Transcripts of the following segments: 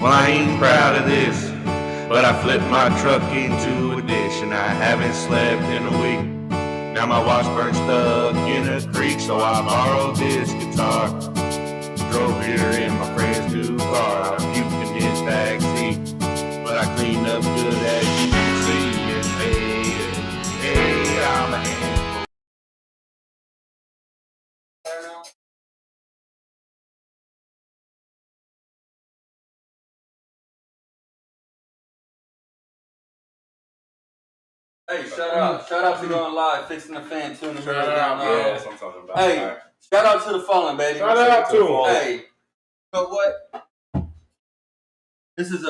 Well, I ain't proud of this, but I flipped my truck into a ditch, and I haven't slept in a week. Now my washburn's stuck in a creek, so I borrowed this guitar. Drove here in my friend's new car. I puked in his backseat, but I cleaned up good as you can see. And hey, I'm a handful. Hey, shout out to going live, fixing the fan, tuning in. Shout out, Yeah, that's what I'm talking about. Hey, Right. shout out to the fallen, baby. Shout out to them. Hey, you know what? This is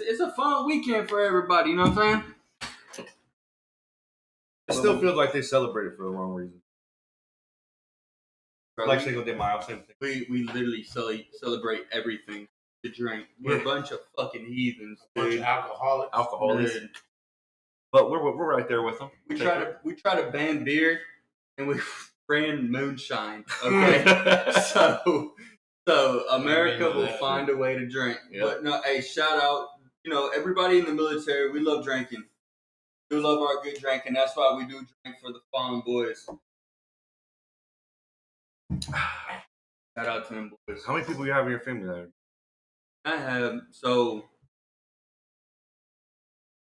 it's a fun weekend for everybody. You know what I'm saying? It still feels like they celebrated for the wrong reason. Bro, Like Cinco de Mayo, same thing. we literally celebrate everything to drink. We're a bunch of fucking heathens, dude. Alcoholics. Dude. But we're right there with them. We try to ban beer, and we ran moonshine. Okay, so America will find a way to drink. Yep. But no, hey, shout out, everybody in the military. We love drinking. We love our good drinking. That's why we do drink for the fallen boys. Shout out to them boys. How many people you have in your family there? I have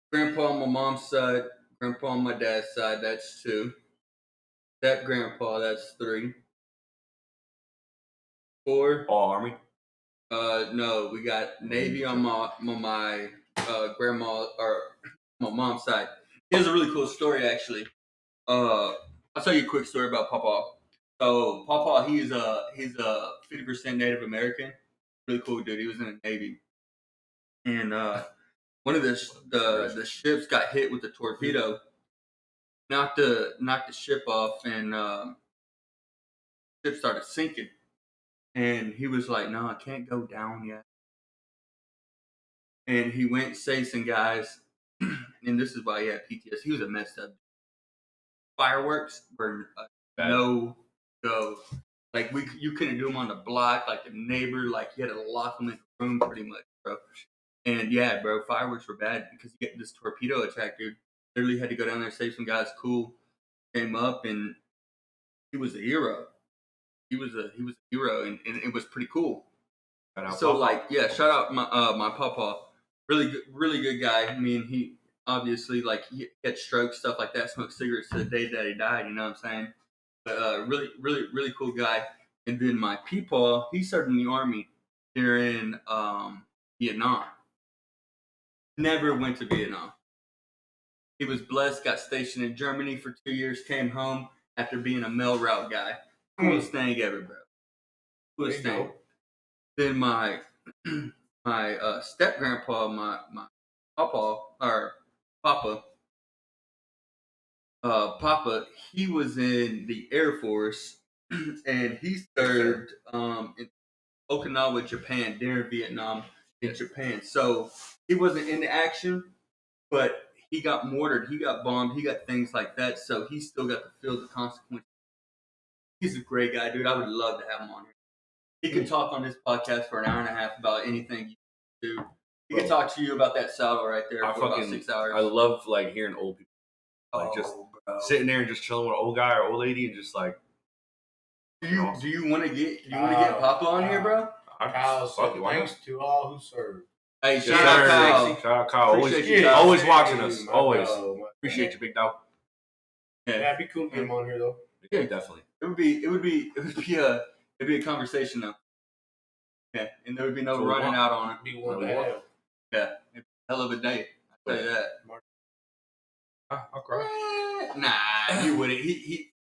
grandpa on my mom's side, grandpa on my dad's side. That's 2. Step grandpa. That's 3. 4. All Army? No, we got Navy on my grandma or my mom's side. Here's a really cool story, actually. I'll tell you a quick story about Papa. So Papa, he's a 50% Native American. Really cool dude. He was in the Navy, and one of the ships got hit with a torpedo, knocked the ship off, and ship started sinking. And he was like, "No, I can't go down yet." And he went and saved some guys, and this is why he had PTSD. He was a messed up. Fireworks were no go. Like you couldn't do them on the block. Like the neighbor, like you had to lock them in the room, pretty much, bro. And yeah, bro, fireworks were bad because you get this torpedo attack, dude. Literally had to go down there, save some guys. Cool, came up, and he was a hero. He was a hero, and it was pretty cool. So Papa. Like, yeah, shout out my papa, really good guy. I mean, he obviously like he had strokes, stuff like that, smoked cigarettes to the day that he died. You know what I'm saying? But really cool guy. And then my peepaw, he served in the army during Vietnam. Never went to Vietnam. He was blessed, got stationed in Germany for 2 years, came home after being a mail route guy. Coolest thing ever, bro. Coolest thing. Then my step grandpa, my papa, he was in the Air Force, and he served in Okinawa, Japan, during Vietnam in Japan. So he wasn't in the action, but he got mortared, he got bombed, he got things like that. So he still got to feel the consequences. He's a great guy, dude. I would love to have him on here. He could talk on this podcast for an hour and a half about anything you do. He could talk to you about that saddle right there for about 6 hours. I love like hearing old people, like just sitting there and just chilling with an old guy or old lady and just like. Do you want to get Papa on here, bro? Kyle, thanks to all who served. Hey, shout out Kyle. Shout out Kyle. Always watching us. Always. Appreciate you, big dog. Yeah, it'd be cool to get him on here though. Yeah, definitely. It would be a conversation though. Yeah, and there would be no running out on it. Be one to have. Yeah, it's a hell of a day. I'll tell you that. I'll cry. Nah, he wouldn't. He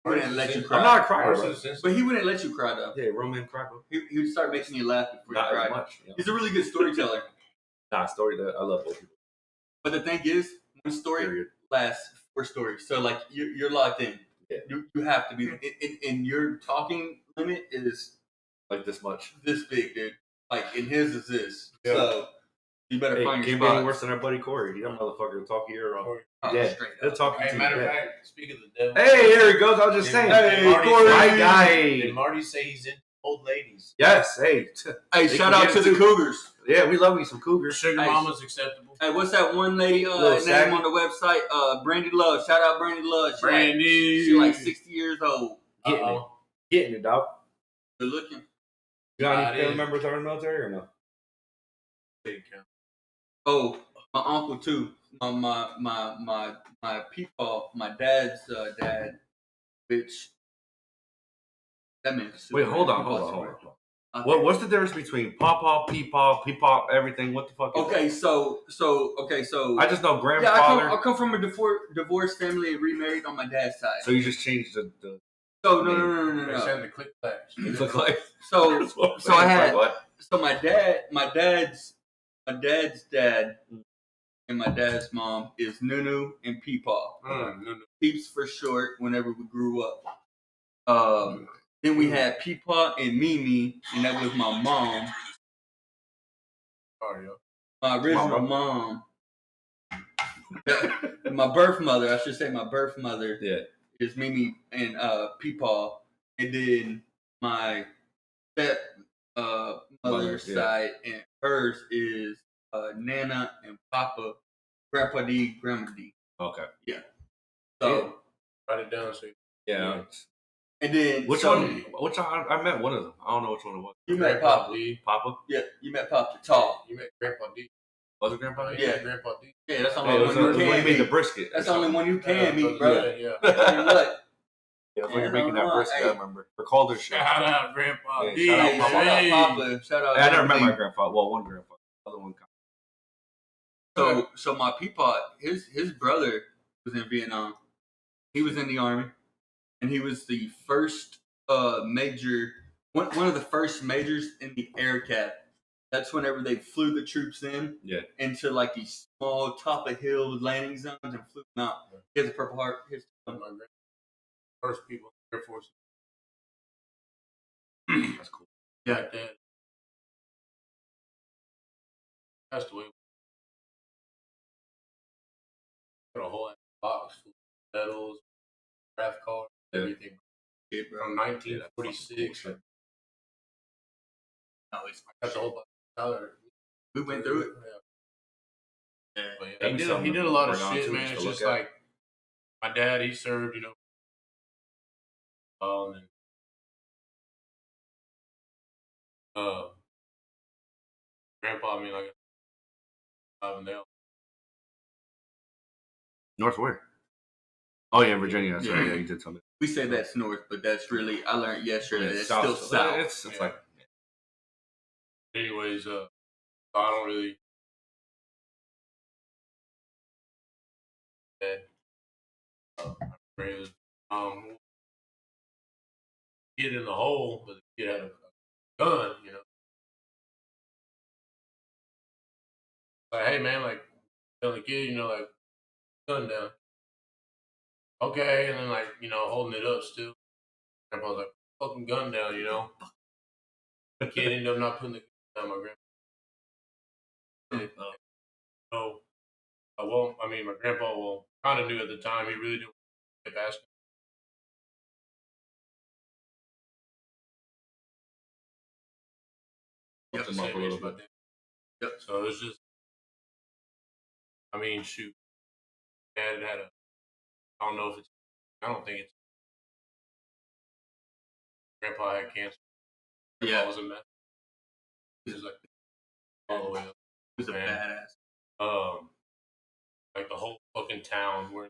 wouldn't let you cry. I'm not a crier, bro. But he wouldn't let you cry though. Yeah, Roman cry, bro. He would start making you laugh before not you cry. As much. Yeah. He's a really good storyteller. Story that I love old people. But the thing is, one story lasts 4 stories. So like you're locked in. Yeah. You have to be. And your talking limit is like this much. This big, dude. Like, and his is this. Yeah. So you better find your spot. Can't be any worse than our buddy Corey. That motherfucker will talk your ear off. Yeah, he'll talk you. Hey, matter of fact, speaking of the devil. Hey, there he goes. I was just saying. Hey, Corey. My guy. Did Marty say he's into old ladies? Yes. Hey. Shout out to the Cougars. Yeah, we love me some cougars. Sugar mama's acceptable. Hey, what's that one lady name on the website? Brandy Love. Shout out Brandy Love. She like 60 years old. Getting it, dog. Good looking. You got any family members that are in the military or no? Oh, my uncle too. My people, my dad's dad, bitch. That man's super. Wait, hold on. What's the difference between pawpaw, peepaw, everything? What the fuck? Okay, so I just know grandfather. I come from a divorced family and remarried on my dad's side. So you just changed the. So no. They send the click backs. So I had so my dad's dad and my dad's mom is Nunu and Peepaw. Peeps for short. Whenever we grew up, then we had Peepaw and Mimi, and that was my mom. My original mom. My birth mother, I should say my birth mother. Yeah. Is Mimi and Peepaw, and then my step mother's side, and hers is Nana and Papa, Grandpa D, Grandma D. Okay. Yeah. So write it down. So yeah. And then which one? I met one of them. I don't know which one it was. You met Papa. Papa? Yeah, you met Papa Tall. You met Grandpa D. Was it Grandpa D? Yeah, Grandpa D. Yeah, that's the only one you can meet. The brisket. That's the only one you can meet, brother. Yeah. What? Yeah, when you're making that brisket, I remember. For Calder Does. Shout out Grandpa D. Shout out Papa. Shout out. I never met my grandfather. Well, one grandfather. The other one. So my peapod, his brother was in Vietnam. He was in the army, and he was the first major, one of the first majors in the air cap. That's whenever they flew the troops in into like these small top of hill landing zones and flew them out. He has a Purple Heart. Here's one of my first people in the Air Force. That's cool. Yeah, Dad passed away. Got a whole box full of medals, draft cards, everything. From 1946. I got the whole box. We went through it. Yeah. But he did a lot of shit, man. It's just like my dad, he served, and grandpa, I mean, like, North where? Oh yeah, Virginia. That's right. Yeah, you did tell me. We say that's north, but that's really, I learned yesterday that it's still south. It's like. Anyways, I don't really. Kid in the hole, but the kid had a gun, Like, hey man, like, tell the kid, like, gun down. Okay, and then like, holding it up still. Grandpa was like, fucking gun down, The kid ended up not putting the gun down. My grandpa. So, my grandpa kind of knew at the time. He really didn't keep asking. Yep, him up a little bit. Yep. So it was just, shoot. Dad had I don't know if it's, I don't think it's, Grandpa had cancer. Grandpa was a mess. He was like, all the way up. He was a badass. Like the whole fucking town where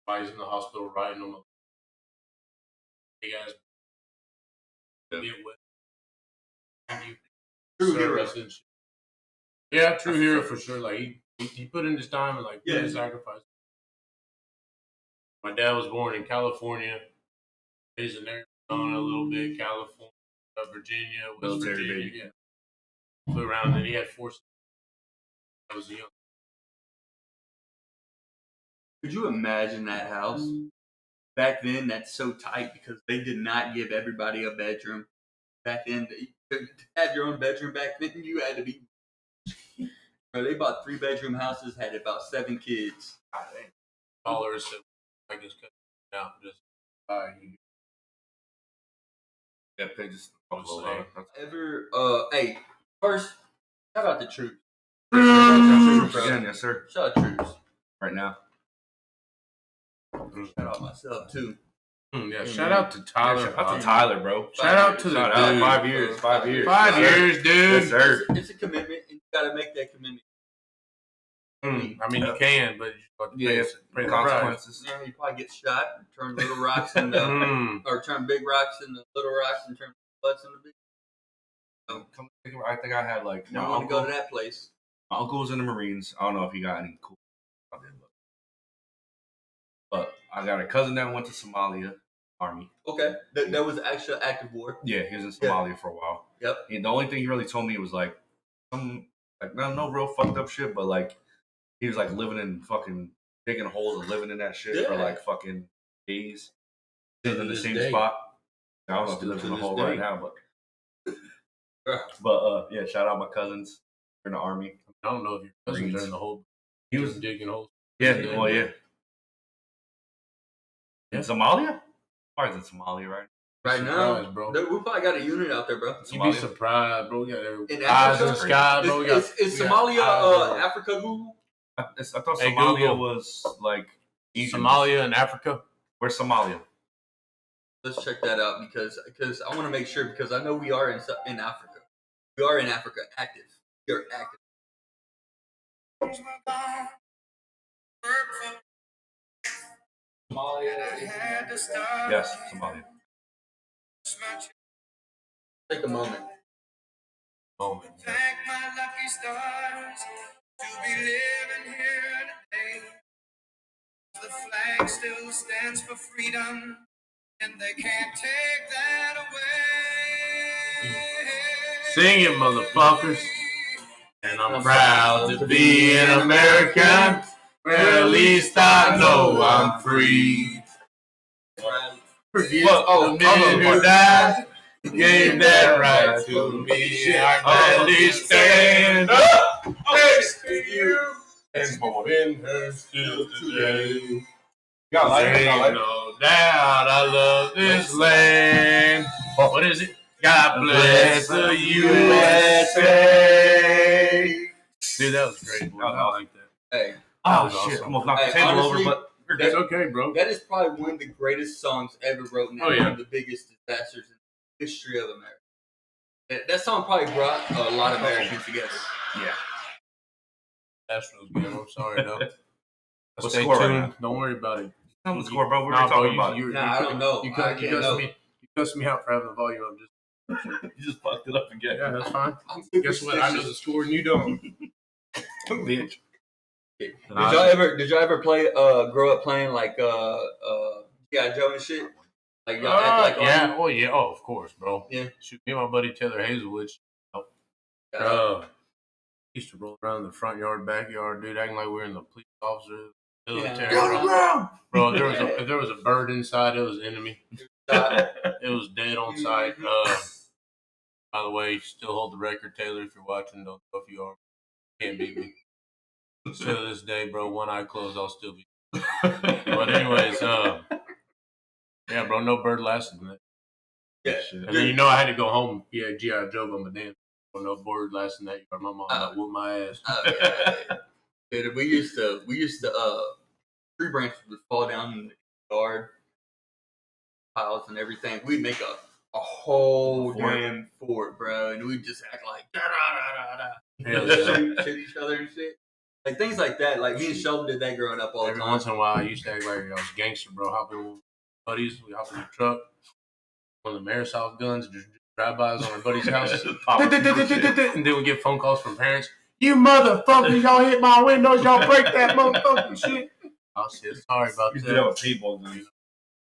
everybody's in the hospital riding them up. Big ass. True hero. Yeah, true hero for sure. Like he put in his time and like put in sacrifice. My dad was born in California. Raised in Arizona a little bit, California, Virginia, West Virginia. Yeah. Flew around and he had 4 sons. I was young. Could you imagine that house? Back then, that's so tight because they did not give everybody a bedroom. Back then, to have your own bedroom back then, you had to be. Bro, they bought 3-bedroom houses, had about 7 kids. Dollars, so I just cut out just Yeah, pay just Ever, hey, First, shout out to Troops. Again, yes, sir. Shout out Troops. Right now. Shout out myself too. Yeah, shout out to Tyler. Shout out to Tyler, bro. Shout out to the Shout out. dude. 5 years. 5 years. 5 years, dude. Yes, sir. It's a commitment, and you gotta make that commitment. I mean, you can, but you have to pay the consequences. Yeah, you probably get shot, and turn little rocks into, or turn big rocks into little rocks, and turn butts into big. I think I had like You don't want to go to that place. My uncle was in the Marines. I don't know if he got any cool. But I got a cousin that went to Somalia Army. Okay, that was actually active war. Yeah, he was in Somalia for a while. Yep. And the only thing he really told me was like some like no real fucked up shit, but like he was like living in fucking digging holes and living in that shit for like fucking days. Sitting in the same spot. I don't know if he lives in a hole right now, but yeah, shout out my cousins in the Army. I don't know if your cousins are in the hole. He was digging holes. Yeah, well, yeah. In Somalia? Why is it Somalia right now, bro? We probably got a unit out there, bro. You'd be surprised, bro. We got in eyes Africa, in the sky, bro. Is Somalia Africa, Google? I thought Somalia was like Somalia and Africa. Where's Somalia? Let's check that out because I want to make sure because I know we are in Africa. We are in Africa, active. We are active. Somalia. Yes, Somalia. Take a moment. Yeah. Thank my lucky stars to be living here today. The flag still stands for freedom, and they can't take that away. Sing it, motherfuckers. And I'm proud to be an American. Well, at least I know I'm free. Forget the men who died, gave that right to me. I gladly stand up next to you, and holding her still today. Ain't no doubt I love this land. What is it? God bless the USA. Dude, that was great. Bro. I like that. Hey. Oh shit! Awesome. Almost knocked the table honestly, over, but that's okay, bro. That is probably one of the greatest songs ever written. And one of the biggest disasters in the history of America. That song probably brought a lot of Americans together. Yeah. That's real good. I'm sorry, though. What's Stay the score tuned. right now? Don't worry about it. Tell me the score, bro. We're talking about. I don't know. You cussed me out for having the volume up. You just fucked it up again. Yeah, that's fine. Guess what? I know the score and you don't. Bitch. Did y'all ever play grow up playing like G.I. Joe and shit? Like y'all act like yeah, well yeah, oh of course, bro. Yeah. Shoot, me and my buddy Taylor Hazelwood used to roll around the front yard, backyard, dude, acting like we were in the police officers, military. Bro, if there was a bird inside, it was an enemy. It was dead on sight. By the way, still hold the record, Taylor, if you're watching, don't know if you are. Can't beat me. To this day, bro, one eye closed, I'll still be. But anyways, yeah, bro, no bird lasted in that. Yeah. And then I had to go home. Yeah, G.I. Joe by my damn. No bird lasting that yard. My mom whooped my ass. Dude, we used to tree branches would fall down in the yard, piles and everything. We'd make a whole damn fort, bro, and we'd just act like da da da da da. Shoot each other and shit. Like things like that. Like me and Sheldon did that growing up all the time. Every once in a while, I used to act like I was a gangster, bro. Hopping with buddies, we hop in the truck, one of the airsoft guns, just drive-bys on our buddy's house, and then we get phone calls from parents. You motherfuckers, y'all hit my windows, y'all break that motherfucking shit. Oh shit, sorry about that. You do that with people, dude.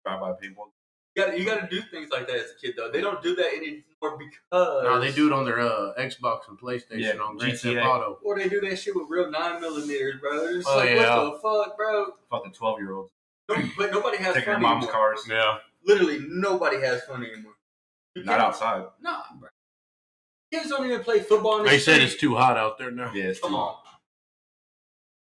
Drive-by people. You got to do things like that as a kid, though. They don't do that anymore because... No, they do it on their Xbox and PlayStation on Grand Theft Auto. Or they do that shit with real 9mm, bro. It's what the fuck, bro? Fucking 12-year-olds. But nobody has taking fun their mom's anymore. cars. Yeah. Literally, nobody has fun anymore. Not outside. Nah, bro. Kids don't even play football in the They street. said it's too hot out there now. Yeah, it's Come on.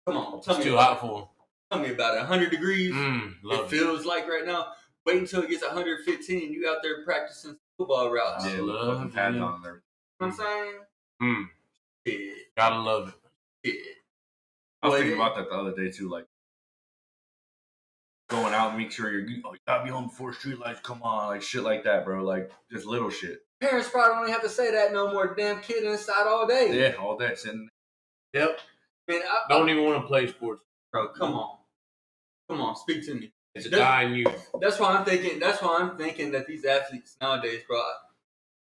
It's too hot for them. Tell me about it. 100 degrees. It Feels like right now. Wait until it gets 115 and you out there practicing football routes. Yeah, fucking pads on there. You know what I'm saying? Shit. Gotta love it. Shit. I was Well, thinking yeah. about that the other day too, like going out and make sure you gotta be home before street lights come on, like shit like that, bro. Like just little shit. Parents probably don't even have to say that no more. Damn kid inside all day. Yeah, all that sitting. Yep. Man, Don't even want to play sports. bro, come on, speak to me. It's a dying youth. That's why I'm thinking. That's why I'm thinking that these athletes nowadays, bro.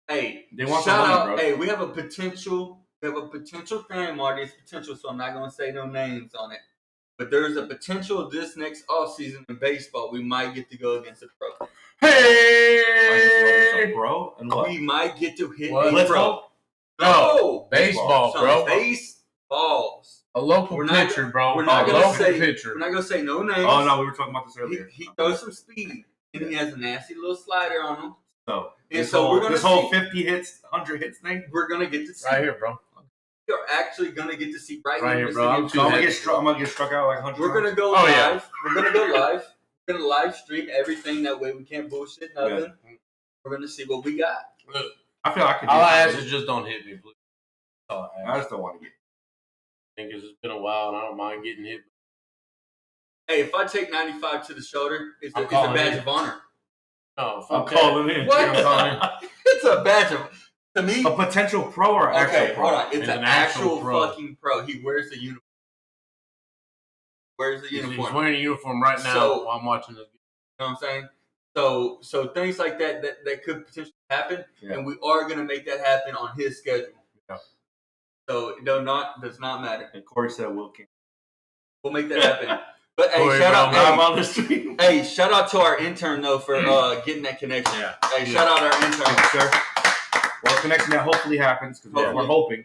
Hey, They want shout the money, out. bro. Hey, we have a potential. We have a potential thing, Marty. It's potential, so I'm not gonna say no names on it. But there's a potential this next offseason in baseball. We might get to go against a pro. Hey, bro, and what? We might get to hit What? a Let's pro. go. No, baseball, Son, bro. Baseballs. A local We're not- pitcher, bro. We're not a gonna local say. pitcher. We're not gonna say no names. Oh no, we were talking about this He, earlier. he throws some speed, and he has a nasty little slider on him. So And this so whole, we're gonna this whole see. 50 hits, 100 hits thing. We're gonna get to see. Right here, bro. You're actually gonna get to see right Right here, here, bro. I'm So I'm gonna too get struck. I'm gonna get struck out like 100. We're gonna go Oh, live. yeah. We're gonna go live. We're gonna live stream everything. That way we can't bullshit nothing. Yeah. We're gonna see what we got. Look, I feel like I could. all I ask is just don't hit me, please. That's all I I ask. just don't want to get. I think it's been a while, and I don't mind getting hit. Hey, if I take 95 to the shoulder, it's I'm a calling badge it. of honor. No, I'm fuck that. calling in. What? I'm calling It's a badge of to me. A potential pro or actual Okay, pro? hold on. It's It's an an actual actual pro. fucking pro. He wears the uniform. Where's the He's uniform? wearing a uniform right now So- while I'm watching this. You know what I'm saying? So things like that could potentially happen, Yeah. and we are gonna make that happen on his schedule. Yeah. So it does not matter. And Corey said Will King. We'll make that happen. But hey, Corey shout out, Brown, I'm on the street. hey, shout out to our intern though for getting that connection. Yeah. Hey, shout out our intern. Thank you, sir. Well, connection that hopefully happens because Yeah. we're hoping.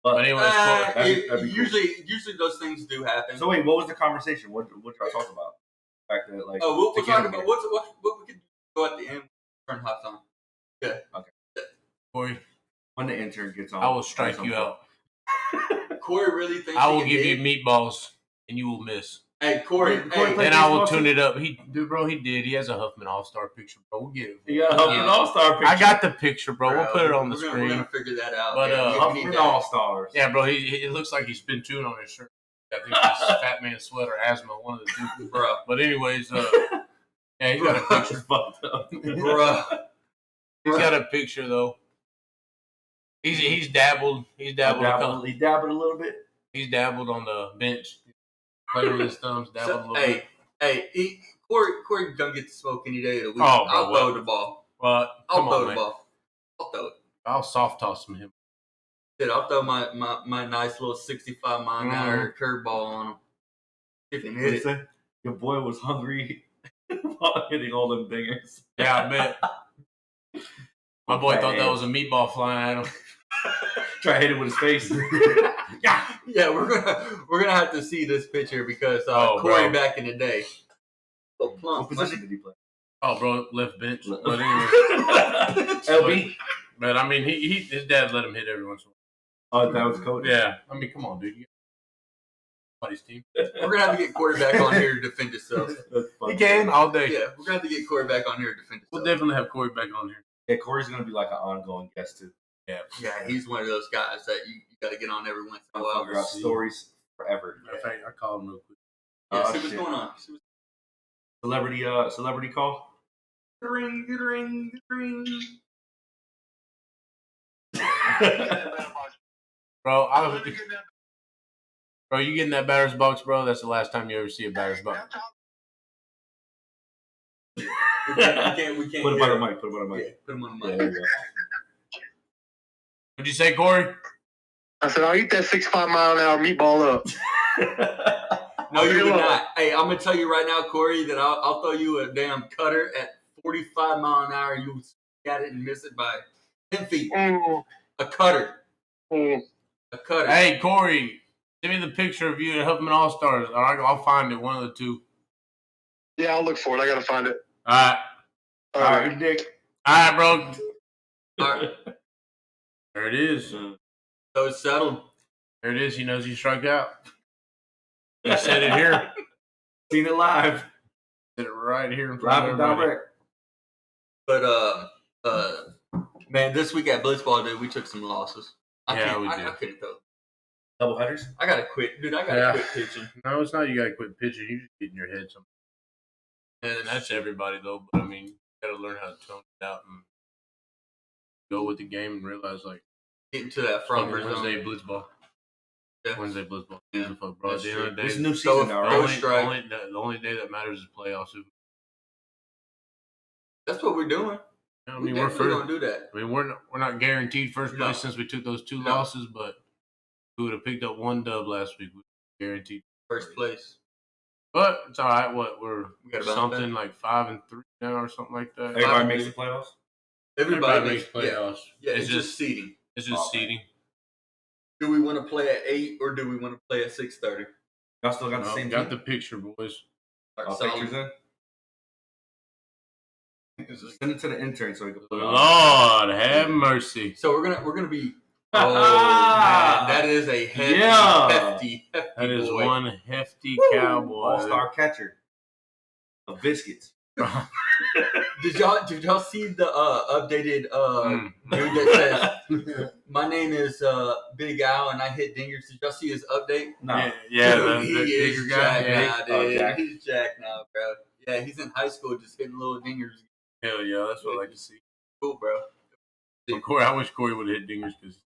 But anyways, that'd be cool. Usually those things do happen. So wait, what was the conversation? What y'all talk about? The fact that like we'll to get talk him about here. what we could go at the end. Turn hops on. Corey, When the intern gets on, I will strike you out. Corey really thinks I he will can give hit. you meatballs, and you will miss. Hey, Corey. Corey Hey, played- Then I will baseball tune too? it up. He did. He has a Huffman All-Star picture, bro. We'll get it. You got Huffman Yeah. All-Star picture. I got the picture, bro. We'll put it on the We're screen. gonna figure that out. But, man. We need Huffman that. All-Stars. Yeah, bro. It looks like he's been chewing on his shirt. I think it's Fat Man Sweat or asthma, one of the two. Bro. But anyways, yeah, he's got a picture. Fucked up. Bro. He's got a picture though. He's dabbled. He's dabbled. He dabbled a little bit. He's dabbled on the bench. Playing with his thumbs, dabbled a little bit. Corey gonna get to smoke any day of the week. Oh, bro, I'll throw the ball. But I'll come throw on, the man. ball. I'll throw it. I'll soft toss him. Shit, I'll throw my nice little 65 mile an hour curveball on him. If he can hit it. Say, your boy was hungry while hitting all them dingers. Yeah, I bet. My boy thought that was a meatball flying at him. Try to hit it with his face. Yeah, we're gonna have to see this picture because Oh, Corey bro. back in the day. So What plump. position did he play? Oh, bro, left bench. But anyway, LB. but I mean, his dad let him hit every once in a Oh, that was coach. while. Yeah, I mean, come on, dude. You got somebody's team. We're gonna have to get Corey back on here to defend himself. That's funny. He can all day. Yeah, we're gonna have to get Corey back on here to defend We'll himself. definitely have Corey back on here. Yeah, Corey's gonna be like an ongoing guest too. Yeah. Yeah, he's one of those guys that you got to get on every once in a I'll while. figure out stories forever. Matter of fact, I called him real quick. Yeah, Oh, see what's shit. going on. Celebrity call. Ring, ring, ring. Bro, bro, you get in that batter's box, bro. That's the last time you ever see a batter's box. We can't Put him on hear the mic. Put him on the Yeah, mic. put him on the Yeah, mic. there you go. What'd you say, Corey? I said, I'll eat that 65 mile an hour meatball up. No, you would not. Hey, I'm gonna tell you right now, Corey, that I'll throw you a damn cutter at 45 mile an hour. You got it and miss it by 10 feet. A cutter. A cutter. Hey, Corey, send me the picture of you at Huffman All Stars. All right, I'll find it. One of the two. Yeah, I'll look for it. I got to find it. All right. All All right. right, Dick. All right, bro. All right. There it is. So it's settled. There it is. He knows he struck out. He said it here. Seen it live. Said it right here in front Live of and everybody. direct. But man, this week at Blitzball, dude, we took some losses. I couldn't throw. Double headers? I gotta quit, dude. I gotta quit pitching. No, it's not. You gotta quit pitching. You just get in your head something. And that's everybody though. But I mean, you gotta learn how to tone it out and go with the game and realize like Get into that front Wednesday blitz ball. Yeah. Wednesday blitz ball. Yeah. Fuck, bro. At the end of the day, It's a new season now, right? The only day that matters is playoffs. That's what we're doing. I we're mean, gonna do that. I mean, we're not guaranteed first place since we took those 2 losses, but we would have picked up 1 dub last week. We guaranteed first place. But it's all right. We're got something like 5-3 now or something like that. Everybody makes the playoffs. Everybody makes playoffs. Yeah, it's just seeding. It's just seeding. Do we want to play at 8 or do we want to play at 6:30? Y'all still got the same. Got the picture, boys. I'll pictures in. Send it to the intern so we can put it on. Lord have mercy. So we're gonna be. Oh man, that is a hefty. That is boy. one hefty cowboy. All-star catcher of biscuits. Did y'all see the updated dude that says my name is Big Al and I hit dingers? Did y'all see his update? No. Yeah, dude, he is jacked now, dude. Oh, Jack. He's jacked now, bro. Yeah, he's in high school just hitting little dingers. Hell yeah, that's what I like to see. Cool, bro. Well, Corey, I wish Corey would have hit dingers because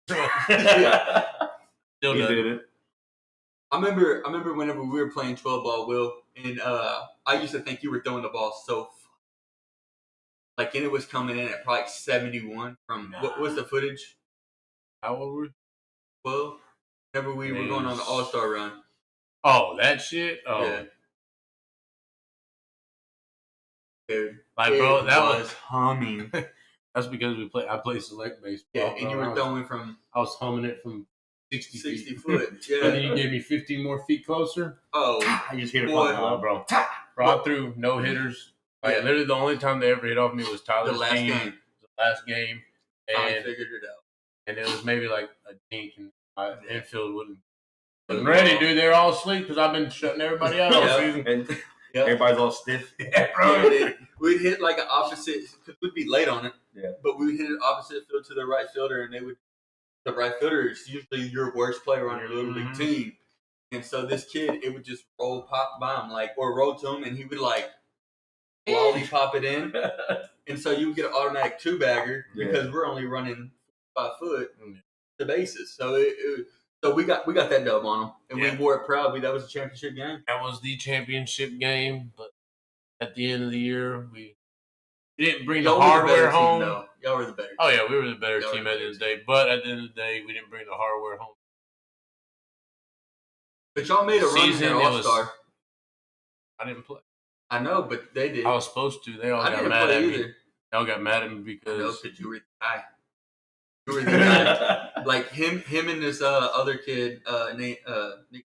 still He does. did it. I remember whenever we were playing 12 ball, Will, and I used to think you were throwing the ball so and it was coming in at probably 71 from what was the footage? How old were we? Well, whenever we were going on the All-Star run. Oh, that shit? Oh. Yeah. Dude, like, bro, that was humming. That's because I play select baseball. Yeah, and you were throwing from... I was humming it from 60 foot. Yeah. And then you gave me 15 more feet closer. Oh. I just hit it. Bro. Bro, I threw no hitters. Like, literally the only time they ever hit off me was Tyler's the last team. game. The last game. I And figured it out. And it was maybe like a dink, and my infield wasn't ready, dude. They're all asleep because I've been shutting everybody out all season. And everybody's all stiff. Yeah, bro. We'd hit like an opposite, because we'd be late on it. Yeah. But we would hit an opposite field to the right fielder, and the right fielder is usually your worst player on your little league team. And so this kid, it would just pop by him, or roll to him, and he would lollipop it in. And so you would get an automatic 2-bagger because we're only running 5 foot the bases. So so we got that dub on them, and we wore it proudly. That was a championship game. That was the championship game, but at the end of the year, we didn't bring the hardware home. Y'all were the better. Oh yeah, we were the better team at the end of the day. But at the end of the day, we didn't bring the hardware home. But y'all made a run in All-Star. I didn't play. I know, but they did. I was supposed to. They all got mad at me. They all got mad at me because. I know, because you were the guy. You were the guy. Like him and this other kid, named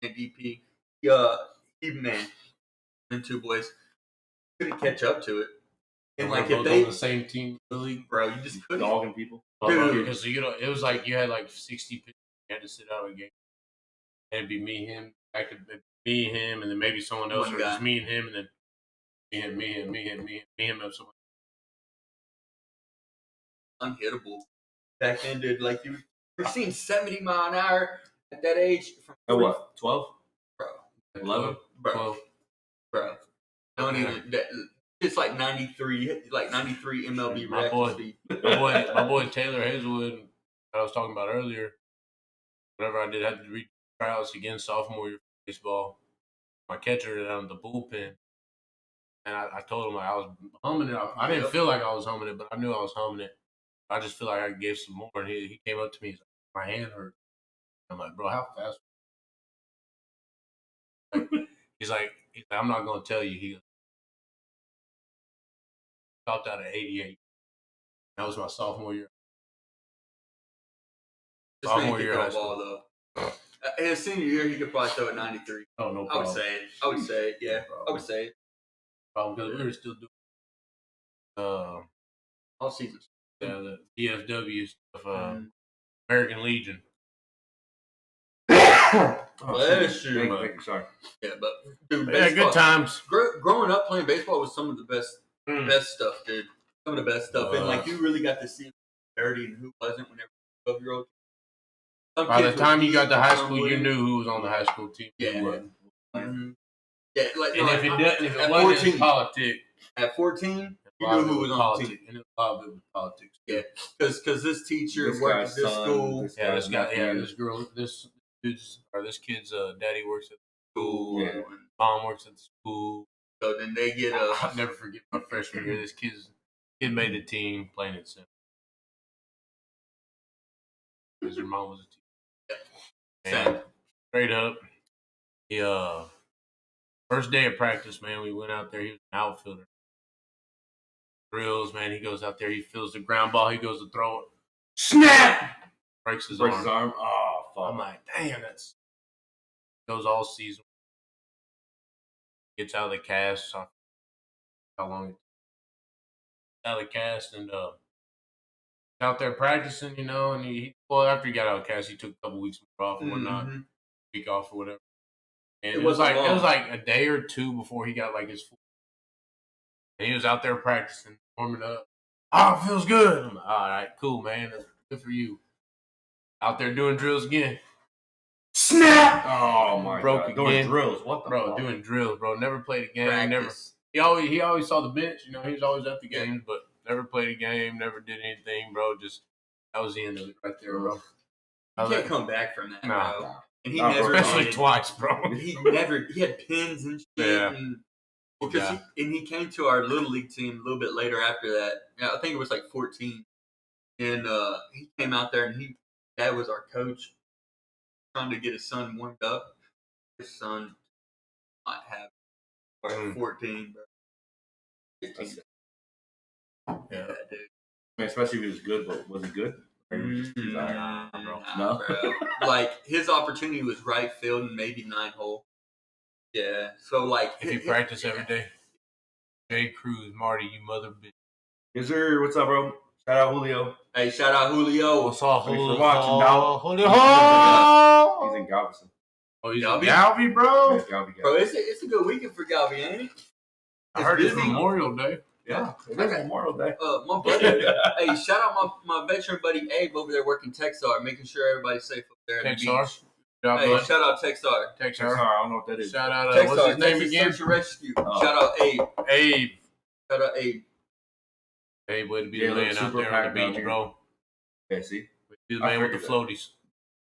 DP. He man, them 2 boys couldn't catch up to it. And like if they on the same team, really, bro, you just couldn't. Dogging people, dude. Because it was like you had like 60 pitches. You had to sit out a game. And it'd be me, him, me, him, and then maybe someone else, or just me and him, and then me, him, and someone. Unhittable back then, dude. Like you were seeing 70 mile an hour at that age. At what? 12? Bro. 11? Bro. Don't even. It's like 93 MLB reaction speed. My boy Taylor Hazelwood, I was talking about earlier. Whenever I did have to read tryouts again sophomore year baseball, my catcher down at the bullpen, and I told him I was humming it. I didn't feel like I was humming it, but I knew I was humming it. I just feel like I gave some more, and he came up to me. He's like, my hand hurt. I'm like, bro, how fast? He's like, I'm not gonna tell you. He topped out at 88. That was my sophomore year. Sophomore year high school, though. In his senior year, he could probably throw at 93. Oh, no problem. I would say it. Yeah, I would say it. Because we were still doing all season. Yeah, the DFW stuff, American Legion. Bless you. Sorry. Yeah, but dude, good times. Growing up playing baseball was some of the best stuff, dude. Some of the best stuff, and like you really got to see who was dirty and who wasn't whenever 12-year-old. By the time you got to high school, you knew who was on the high school team. Yeah. Mhm. Yeah, like, And if it didn't, if it at wasn't 14, in politics, at 14, a you lot knew of it who was on the politics, team. and a lot of it was politics. Yeah, because this teacher This worked guy's at this son, school. this Yeah, guy's this guy, yeah, nephew. this girl, this dude's or this kid's daddy works at the school. Yeah. And mom works at the school. So then they get a. I'll never forget my freshman year. This kid made the team playing it simple. Because her mom was a teacher. Same. And straight up, he first day of practice, man, we went out there. He was an outfielder. Drills, man. He goes out there. He feels the ground ball. He goes to throw it. Snap! Breaks his arm. Oh, fuck. I'm like, damn, that's goes all season. Gets out of the cast. How long? Out of the cast and out there practicing, you know. And after he got out of the cast, he took a couple weeks off or whatnot, week off or whatever. And it was like a day or two before he got like his full. And he was out there practicing, warming up. Oh, it feels good. I'm like, all right, cool, man. That's good for you. Out there doing drills again. Snap! Oh my Broke god. again. Doing drills. What the Bro, fuck? doing drills, bro. Never played a game. Practice. He always saw the bench. You know, he was always at the games, but never played a game. Never did anything, bro. Just that was the end of it right there, bro. You can't come back from that, Nah. bro. And he Nah, never, Especially twice, bro. he had pins and shit. Yeah. And because he came to our little league team a little bit later after that. Yeah, I think it was like 14. And he came out there and dad was our coach, trying to get his son warmed up. His son might have 14, bro. 15. Yeah. Dude. Man, especially if he was good, but was he good? Nah, No. bro. Like his opportunity was right field and maybe 9-hole. Yeah. So like If you practice every day. Jay Cruz, Marty, you mother bitch. Yes, sir. What's up, bro? Shout out Julio. Hey, shout out Julio. What's up, Thanks Julio? for watching, dog. Julio. He's in Galveston. Oh, he's Galvey? in Galvey, bro. Yeah, Galvey. Bro, it's a good weekend for Galvey, ain't it? I heard it's busy. Memorial Day. Yeah, it is Memorial Day. My buddy, hey, shout out my veteran buddy Abe over there working Texar, making sure everybody's safe up there. At the Texar. beach. Hey, shout out Texar. Texar. I don't know what that is. Shout out. Texar, What's his name Texas again? Search and Rescue. Oh. Shout out Abe. Abe. Shout out Abe. Abe, way to be Yeah, the man super out there on packed the out beach, here. bro. Yeah, see? Be the I man with the figured floaties.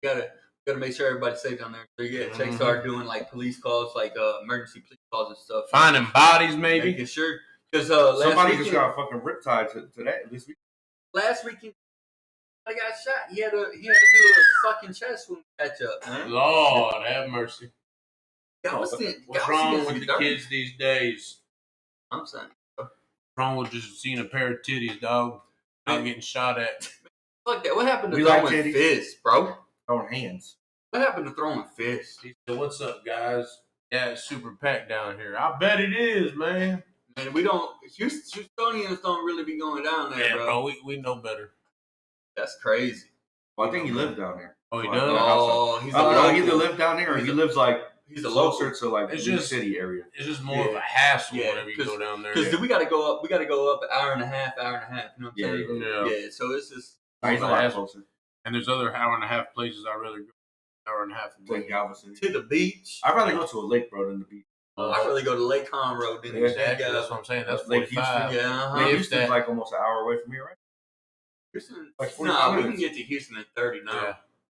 Gotta make sure everybody's safe down there. So yeah, Texar doing like police calls, like emergency police calls and stuff. Finding bodies, maybe. Making sure. Because Somebody just got fucking riptide today, this week. last weekend, I got shot. He had to do a fucking chest wound catch up. Man. Lord have mercy. What's wrong with the kids these days? I'm saying. What's wrong with just seeing a pair of titties, dog? Not getting shot at. Fuck that. What happened to We like throwing titties. fists, bro? Throwing hands. What happened to throwing fists? He said, "What's up, guys? Yeah, it's super packed down here. I bet it is, man. And we don't. Houstonians don't really be going down there, Yeah, bro. bro. We know better. That's crazy. Well, I think he lived down there. Oh, he Well, does? Oh, he's a I don't know. He local. either lived down there or he lives like He's a closer local. to like It's the just- city area. It's just more of a hassle Yeah, whenever you go down there. Because we got to go up. We got to go up an hour and a half. You know what I'm Yeah, saying? yeah. Yeah. So it's just. He's a lot closer. And there's other hour and a half places I'd rather go. Hour and a half Like away. Galveston. To the beach. I'd rather go to a lake, bro, than the beach. I'd rather go to Lake Conroe than Exactly. That's what I'm saying. That's Lake 45. Houston. Yeah. Lake If Houston's that- like almost an hour away from here, right? Houston. Like 45 Nah, we can minutes. get to Houston in 30 now. Yeah.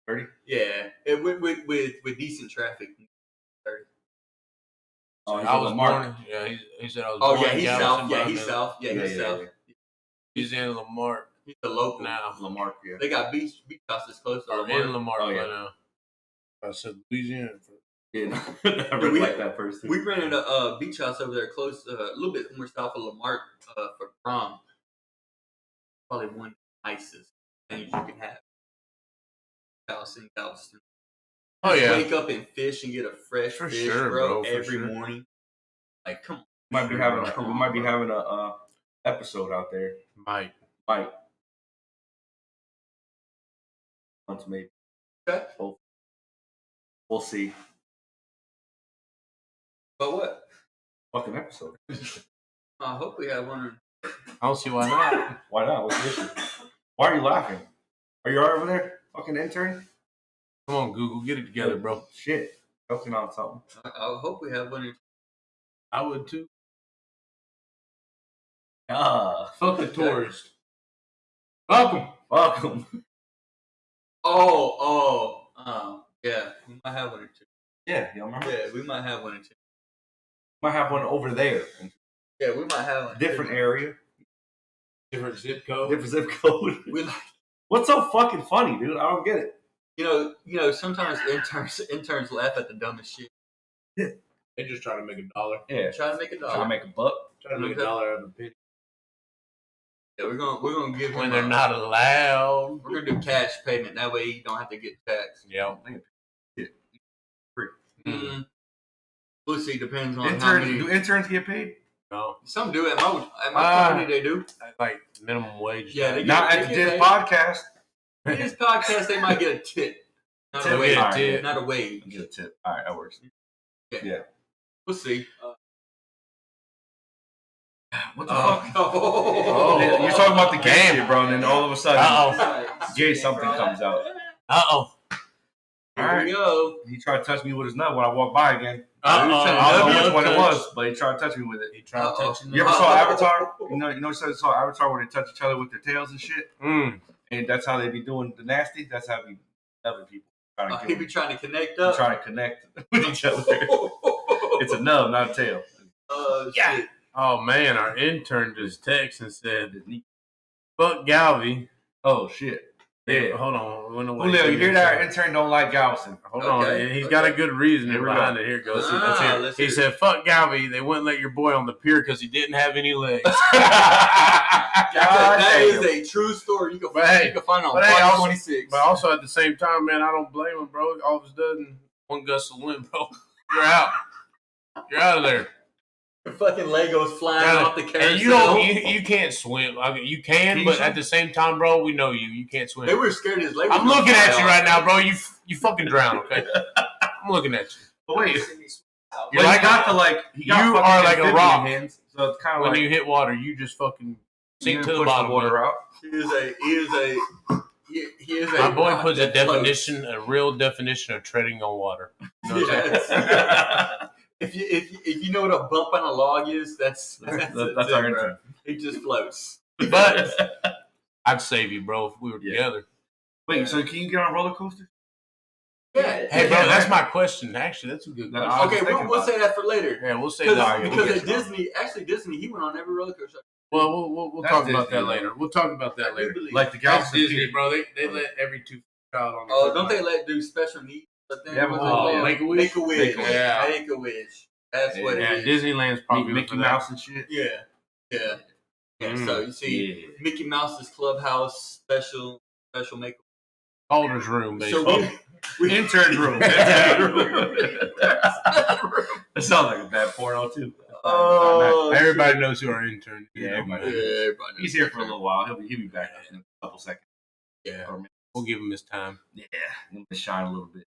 30? Yeah. With decent traffic. 30. Oh, he's I in was Lamar. born. Yeah, he said I was Oh born yeah, in he's Galveston, south. but Yeah, I'm he's in- south. Yeah, he's south. He's in Lamar He's the local. now. Lamar, yeah. They got beach houses close to Or Lamar. in Lamar Oh, yeah. right now. I said Louisiana. Yeah, I really like that first. We rented a beach house over there close, a little bit more south of Lamar for prom. Probably one of the nicest things you can have. House in Galveston. Oh Just yeah. wake up and fish and get a fresh For fish, sure, bro, for every sure. morning. Like, come on. We Come might on, be bro. having a episode out there. Mike. Like months maybe. Okay. We'll see. But what? Fucking episode. I hope we have one. I don't see why not. Why not? What's the issue? Why are you laughing? Are you alright over there? Fucking intern? Come on, Google, get it together, bro. Shit. Choking on something. I hope we have one. I would too. Fuck the tourist. Welcome. Yeah, we might have one or two. Yeah, you remember? Yeah, we might have one or two. Might have one over there. Yeah, we might have one. Different area. Different zip code. Different zip code. We like, What's so fucking funny, dude? I don't get it. you know. Sometimes interns laugh at the dumbest shit. They just try to make $1. Yeah. Try to make a Trying to dollar. make a buck. Try to make $1 out of a penny. Yeah, we're gonna give When him they're not allowed. We're gonna do cash payment. That way you don't have to get taxed. Yeah. Mm-hmm. We'll see. Depends on how many. Do interns get paid? No. Some do at my company. They do. Like minimum wage. Yeah, they Not at this podcast. In this podcast, they might get a tip. Not Tip, a wage. yeah, tip. Not a wage. Get a tip. All right, that works. Yeah. We'll see. What the fuck? Oh. Yeah, you're talking about the gay shit, bro, and then all of a sudden, gay something comes out. Here we go. He tried to touch me with his nut when I walked by again. Uh-oh. I don't know which one it was, but he tried to touch me with it. He tried to touch You ever saw Avatar? You know, saw Avatar where they touch each other with their tails and shit? And that's how they be doing the nasty. That's how we other people. He be trying to connect up. Trying to connect with each other. It's a nub, not a tail. Shit. Oh man, our intern just texted and said, "Fuck Galvey." Oh shit. Yeah. Hold on. Julio, you hear that? Our intern don't like Galveston. Hold on. He's got a good reason behind it. Here it goes. Let's hear. He said, "Fuck Galvey. They wouldn't let your boy on the pier because he didn't have any legs." That is a true story. You can find it on Part 26. But also at the same time, man, I don't blame him, bro. All of a sudden, one gust of wind, bro. You're out. You're out of there. The fucking Legos flying off the carousel. And you can't swim. I mean, you can, but at the same time, bro, we know you. You can't swim. They were scared his Legos. I'm looking at you right now, bro. You fucking drown, okay? I'm looking at you. But wait. You're like, you are like a rock. Hands, so it's kind of when you hit water, you just fucking sink to the bottom. The water out. He is a. My boy puts a real definition of treading on water. You know what I'm saying? If you know what a bump on a log is, that's our intern. It just floats. But I'd save you, bro, if we were together. Wait, so can you get on a roller coaster? Yeah. Hey, bro, that's my question. Actually, that's a good question. Okay, we'll say that for later. Yeah, we'll say that because at Disney, he went on every roller coaster. Well, we'll talk about that later. We'll talk about that later. Like the Galaxy Disney, bro. They let every 2 child on. Oh, don't they let do special needs? Make a wish. Yeah. Make a wish. That's what it is. Disneyland's probably Mickey Mouse and shit. Yeah. So you see, Mickey Mouse's clubhouse special make. Calder's room, basically. So we intern room. That sounds like a bad porno too. Everybody knows who our intern is. Yeah, everybody knows. He's here for a little while. He'll be back in a couple seconds. Yeah. We'll give him his time. Yeah, he'll shine a little bit.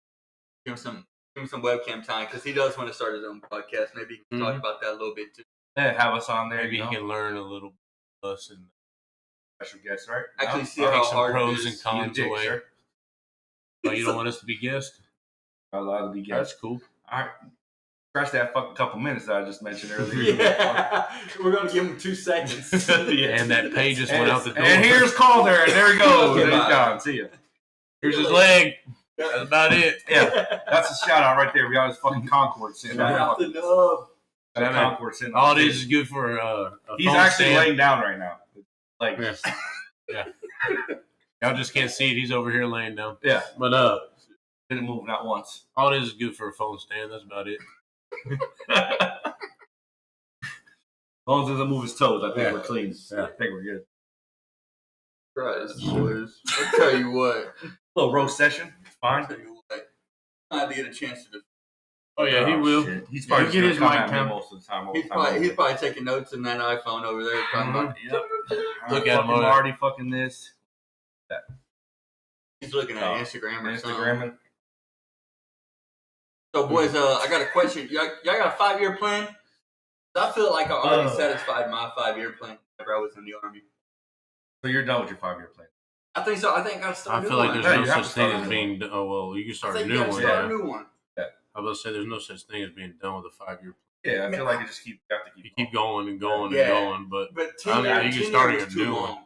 Give him some webcam time because he does want to start his own podcast. Maybe he can talk about that a little bit too. Yeah, have us on there. Maybe he can learn a little bit us and special guests, right? Actually, see how hard pros it and is. cons away. Sure. Oh, you don't want us to be guests? I'd love to be guests. That's cool. All right. Scratch that fucking couple minutes that I just mentioned earlier. Yeah. We're going to give him 2 seconds. And that page just went out the door. And here's Calder. There he goes. He's gone. See ya. Here's his leg. That's about it. Yeah. That's a shout out right there. We got his fucking Concord sitting out the nub. Concord sitting all it is good for he's actually laying down right now. Like yeah. Y'all just can't see it. He's over here laying down. Yeah. But didn't move not once. All it is good for a phone stand. That's about it. As long as he doesn't move his toes, I think we're clean. Yeah. I think we're good. Christ, boys. I'll tell you what. A little roast session. It's fine. I'll tell you what. I have to get a chance to. Oh yeah, he will. Shit. He's probably get his mic time most of the time. He's probably taking notes in that iPhone over there. Yep. Look at him. Marty fucking this. That. He's looking at Instagram or something. Instagramming. So boys, I got a question. Y'all got a 5-year plan? I feel like I already satisfied my 5-year plan whenever I was in the Army. So you're done with your 5-year plan? I think so. I think I gotta start. I feel like one. there's Yeah, no you have such to start thing as a new being. Oh well, you can I start a think new you gotta one. start Yeah. a new one. I was say there's no such thing as being done with a 5-year. Yeah, I feel like you just have to keep. You keep going and going Yeah. and going, but But I 10 mean, years, you can 10 start years a is too new one. long.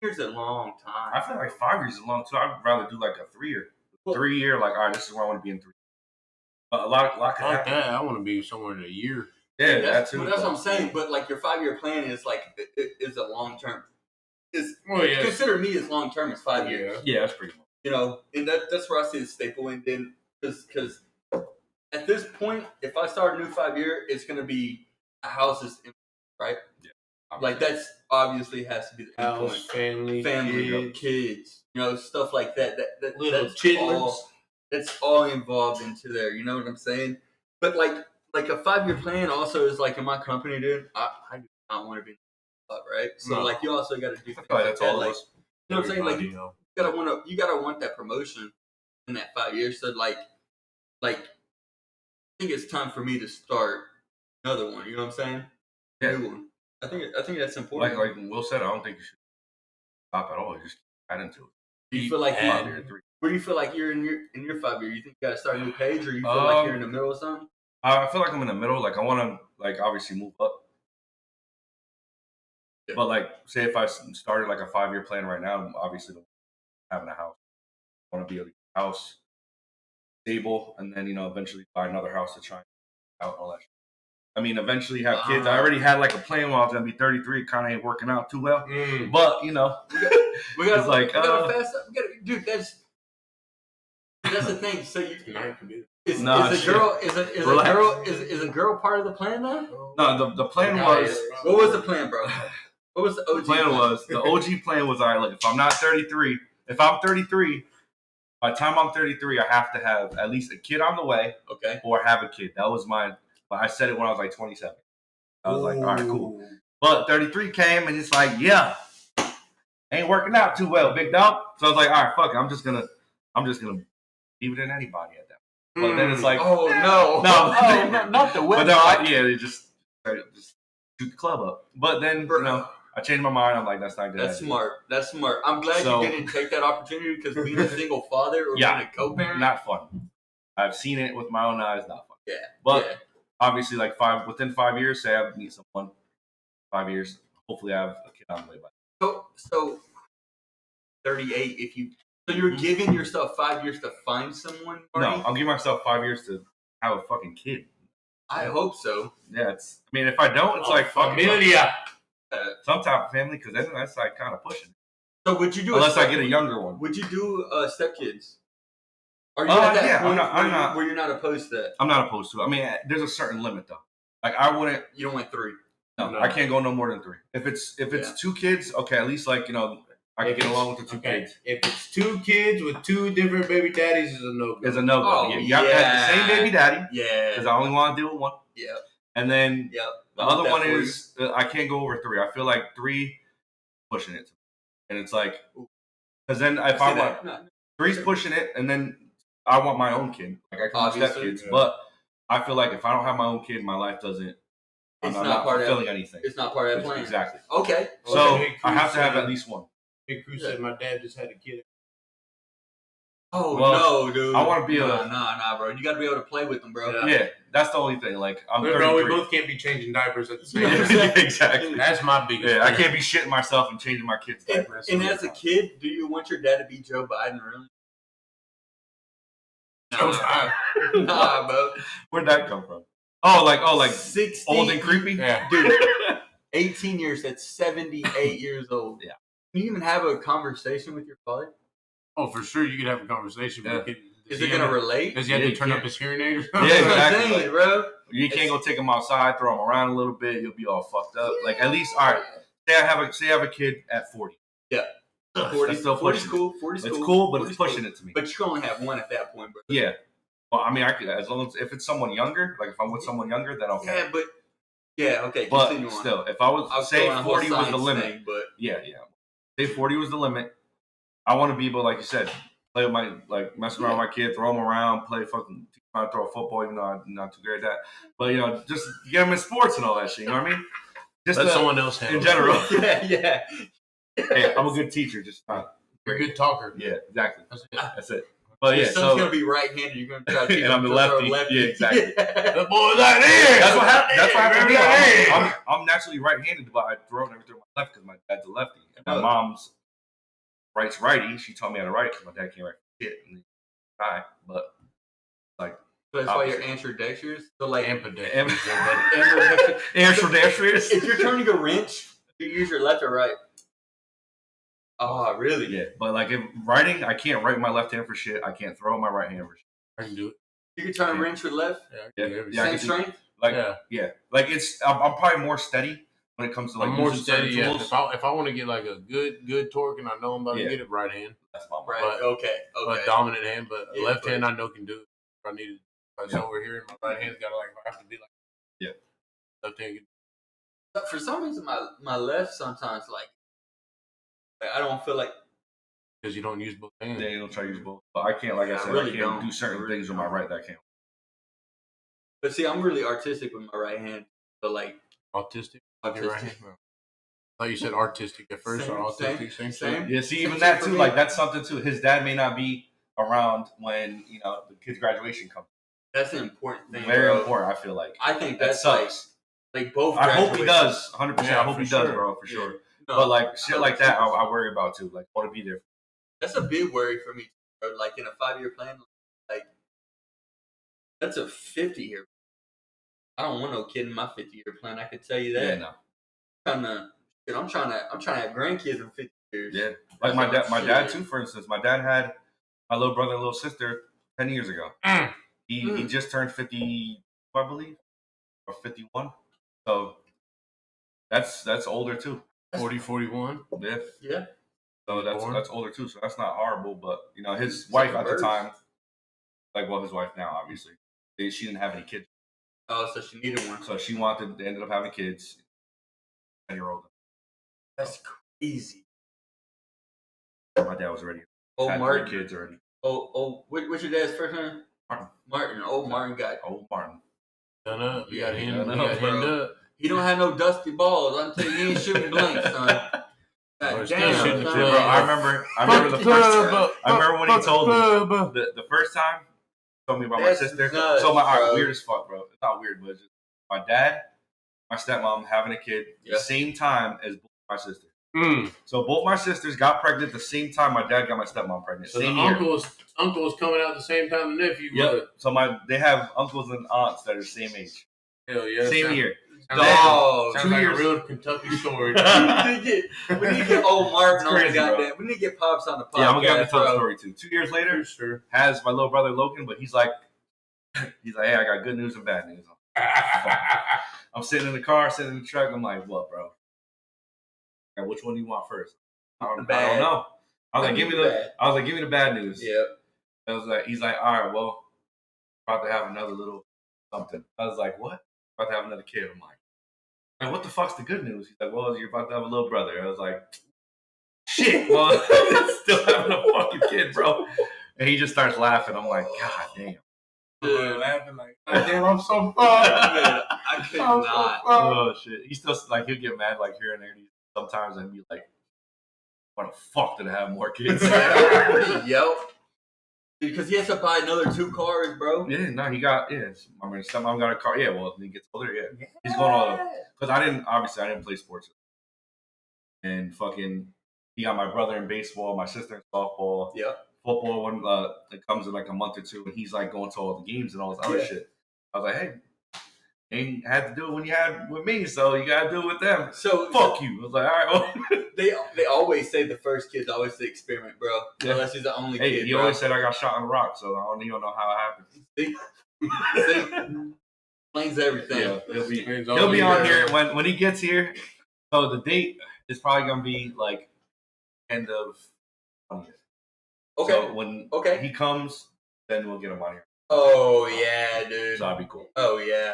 Here's a long time. I feel like 5 years is long too. I'd rather do like a 3-year. Well- 3-year, like, all right, this is where I want to be in 3. But a lot could I like happen. that. I want to be somewhere in a year. Yeah, that that's, too. well, that's but- what I'm saying. But like your 5-year plan is like is a long term. Is Well, yeah. consider me as long term as 5 years. Yeah, that's pretty long. You know, and that's where I see the staple. And then because at this point, if I start a new 5-year, it's gonna be a house is right. Like that's obviously has to be the end House, point. family, kids, you know, stuff like that. little That's chitlins. all. That's all involved into there. You know what I'm saying? But like a 5-year plan also is like in my company, dude. I do not want to be in the club, right? So No. like you also got to do I things feel like like that's that. all of Like us. you know what I'm saying? Like Everybody, you gotta want that promotion in that 5 years. So like I think it's time for me to start another one. You know what I'm saying? Yeah. New one. I think that's important. Like Will said, I don't think you should stop at all. You just keep adding to it. Do you feel like add- 5 year 3. where do you feel like you're in your 5 year? You think you gotta start a new page, or you feel like you're in the middle of something? I feel like I'm in the middle. Like I want to, like, obviously move up. Yeah. But like, say if I started like a 5-year plan right now, obviously having a house, I want to be able to get a house stable, and then eventually buy another house to try and out all that. I mean, eventually have kids. I already had like a plan when I was gonna be 33. Kind of ain't working out too well, but We gotta It's like, we gotta fast up. Dude, that's the thing. So you Tonight could be. is Nah, a shit. girl Relax. is a girl part of the plan though? no. The plan Okay. was. What was the plan, bro? What was the OG The OG plan was, all right, look, if I'm not 33, if I'm 33, by the time I'm 33, I have to have at least a kid on the way Okay. or have a kid. That was mine. But I said it when I was like 27. I was like, all right, cool. But 33 came and it's like, yeah, ain't working out too well, big dog. So I was like, all right, fuck it. I'm just gonna leave it in anybody at that. But then it's like, oh no, not the but website. no, they just shoot the club up. But then I changed my mind. I'm like, that's not good. That's smart. That's smart. I'm glad So- you didn't take that opportunity because being a single father or Yeah. being a co-parent, Not fun. I've seen it with my own eyes. Not fun. yeah. But yeah. obviously, like within 5 years, say I meet someone. 5 years. Hopefully, I have a kid on the way. By So 38. So you're giving yourself 5 years to find someone, Marty? no, I'll give myself 5 years to have a fucking kid. I hope so. Yeah, I mean, if I don't, it's like fucking familia. some type of family, because then that's like kind of pushing. So would you do Unless I get a younger one. Would you do stepkids? Are you Oh, at that yeah, point I'm not- where you're not opposed to that? I'm not opposed to it. I mean, there's a certain limit though. Like I wouldn't. You don't want 3. No, No. I can't go no more than 3. If it's Yeah. 2 kids, okay, at least like I can If get it's- along with the 2 Okay, kids. if it's 2 kids with 2 different baby daddies, is a no. Is a no go. Oh, You have to have the same yeah. baby daddy Yeah. because I only want to deal with one. Yep. And then Yep. the I want other that one for you. is I can't go over 3. I feel like 3 pushing it, and it's like because then if I See want that? No. 3's pushing it, and then I want my own kid. Like I can have Obviously, stepkids, yeah. but I feel like if I don't have my own kid, my life doesn't. It's I'm not not part of that. fulfilling anything. It's not part of that plan. Exactly. Okay. So Big I have Cruz to have said- at least one. Big Cruz said my dad just had a kid. Oh Well, no, dude. I wanna be nah, bro. You got to be able to play with them, bro. Yeah. Yeah, that's the only thing. Like I'm Bro, 33. we both can't be changing diapers at the same Yeah. time. exactly. That's my biggest. Yeah, I fear. can't be shitting myself and changing my kids' And, diapers. and as a kid, do you want your dad to be Joe Biden, really? Joe Biden. Nah, bro. Where'd that come from? Oh, like 60, old and creepy. Yeah. dude. 18 years. That's 78 years old. Yeah. Can you even have a conversation with your father? Oh, for sure, you could have a conversation. Yeah. But Is it gonna relate? Does he have Yeah, to turn you up his hearing aid or Yeah, something? That's what I'm exactly. saying, bro. You can't go take them outside, throw them around a little bit. You'll be all fucked up. Like at least, all right. Say I have a kid at 40. Yeah. Ugh, 40, that's still 40's pushing. cool. 40's It's cool. cool, but 40's it's pushing cool. it to me. But you can only have one at that point, bro. Yeah. Well, I mean, I could as long as if it's someone younger, like if I'm with someone younger, then okay. Yeah, but okay. But Continue on. still, if I was I was say going on a whole 40 was the science limit, thing, but yeah. Say 40 was the limit. I want to be able, like you said, play with my mess around with my kid, throw them around, play fucking try to throw a football, even though I'm not too great at that. But just get them in sports and all that shit. You know what I mean? Just Let someone else handle in general. yeah. Hey, I'm a good teacher. Just not You're a good talker. Yeah, exactly. That's it. That's it. But Your yeah, son's so gonna be right-handed. You're gonna try to teach and I'm him the to throw lefty. Yeah, exactly. The boy's like, there. That's what happened. That's what happened to me. Yeah. I'm naturally right-handed, but I throw never through my left because my dad's a lefty. And my Oh. mom's righty. She taught me how to write because my dad can't write shit. And die, but like So that's why you're opposite. ambidextrous. So like Ambidextrous. Ambidextrous. if you're turning a wrench, you use your left or right. Oh, really? Yeah, but like if writing, I can't write my left hand for shit. I can't throw my right hand for shit. I can do it. You can turn a Yeah. wrench with left. Yeah, Yeah, I Same can do- strength. Like yeah. like I'm probably more steady when it comes to like I'm more using steady. certain Yeah. tools. If I want to get like a good torque and I know I'm about to Yeah. get it, right hand. That's my Right. But- Okay. But dominant hand, but Yeah, left but- hand I know can do it. If I need it. If I Yeah. over here, my right hand's got to like I have to be like. Yeah. Left hand. But for some reason, my left sometimes like I don't feel like. Because you don't use both hands. They don't try to use both, but I can't. Like Yeah, I I said, really I can't don't. do certain I really things with my don't. right that I can't. But see, I'm really artistic with my right hand. But like Autistic. autistic. Your right hand. I thought you said artistic at first or autistic. Same. same. Yeah, see, Same even shit that for too. me. Like that's something too. His dad may not be around when the kid's graduation comes. That's an important thing. Very bro. important. I feel like I think that that's sucks. like both. I hope he graduations. does. 100%. Yeah, I hope for he does, sure. bro, for Yeah. sure. No, But like shit like that, I 100%. worry about too. Like, I want to be there. That's a big worry for me, bro. Like in a 5-year plan, like that's a 50-year. I don't want no kid in my 50-year plan. I can tell you that. Yeah, no. I'm trying to have grandkids in 50 years. Yeah, like That's my shit. dad too. For instance, my dad had my little brother and little sister 10 years ago. He just turned 50, I believe, or 51. So that's older too. 40, 41. Yeah. Yeah. So Born. that's older too. So that's not horrible. But his Second wife at the birth. time, his wife now, obviously, she didn't have any kids, Oh, so she needed one. so she ended up having kids. 10-year-old. That's crazy. My dad was already Oh, had 3 Martin. kids already. What's your dad's first name? Martin. Martin. Oh, Martin got. Old Martin. Done up. You got him. done You up, got him bro. up. He don't have no dusty balls. I'm telling you, he ain't shooting blanks, son. God Bro, still damn, shooting the son. club. Bro, I remember the first time. I remember when he told me me. the first time he told me about That's my sister. nuts, So all right, bro. weird as fuck, bro. It's not weird, but it's just my dad, my stepmom having a kid Yeah. the same time as both my sisters. Mm. So both my sisters got pregnant the same time my dad got my stepmom pregnant. So the Same year. uncle is coming out the same time the nephew. Yep. So they have uncles and aunts that are the same age. Hell yeah. Same year. Dog. Sounds 2 like years. a real Kentucky story. we need to get old Martin on the Crazy, bro. goddamn. We need to get Pops on the podcast. Yeah, I'm gonna tell the bro. story too. 2 years later, For sure. has my little brother Logan, but he's like, hey, I got good news and bad news. I'm sitting in the car, sitting in the truck. I'm like, what, bro? Like, which one do you want first? I don't know. I was like, give me the bad news. Yeah. I was like, he's like, all right, well, about to have another little something. I was like, what? About to have another kid. I'm like, what the fuck's the good news? He's like, well, you're about to have a little brother. I was like, shit, well, still having a fucking kid, bro. And he just starts laughing. I'm like, God damn. Laughing like, damn, I'm so far. Man, I could I'm so not. far. Oh shit. He still like he'll get mad like here and there sometimes and be like, why the fuck did I have more kids? Yo. Because he has to buy another 2 cars, bro. Yeah, no, he got I mean stepmom got a car. Yeah, well when he gets older, yeah. He's going all because I didn't play sports. And fucking he got my brother in baseball, my sister in softball. Yeah. Football when it comes in like a month or two and he's like going to all the games and all this other shit. I was like, hey, ain't had to do it when you had with me, so you gotta do it with them. So Fuck you. I was like, all right, well. they always say the first kid's always the experiment, bro. Yeah. Unless he's the only Hey, kid. he bro. always said I got shot on the rock, so I don't even know how it happened. See? Explains everything. Yeah, he'll Explains be all on the here years. when he gets here. So the date is probably gonna be like end of 20th. Okay. So when Okay. he comes, then we'll get him on here. Oh yeah, dude. So that'll be cool. Oh yeah.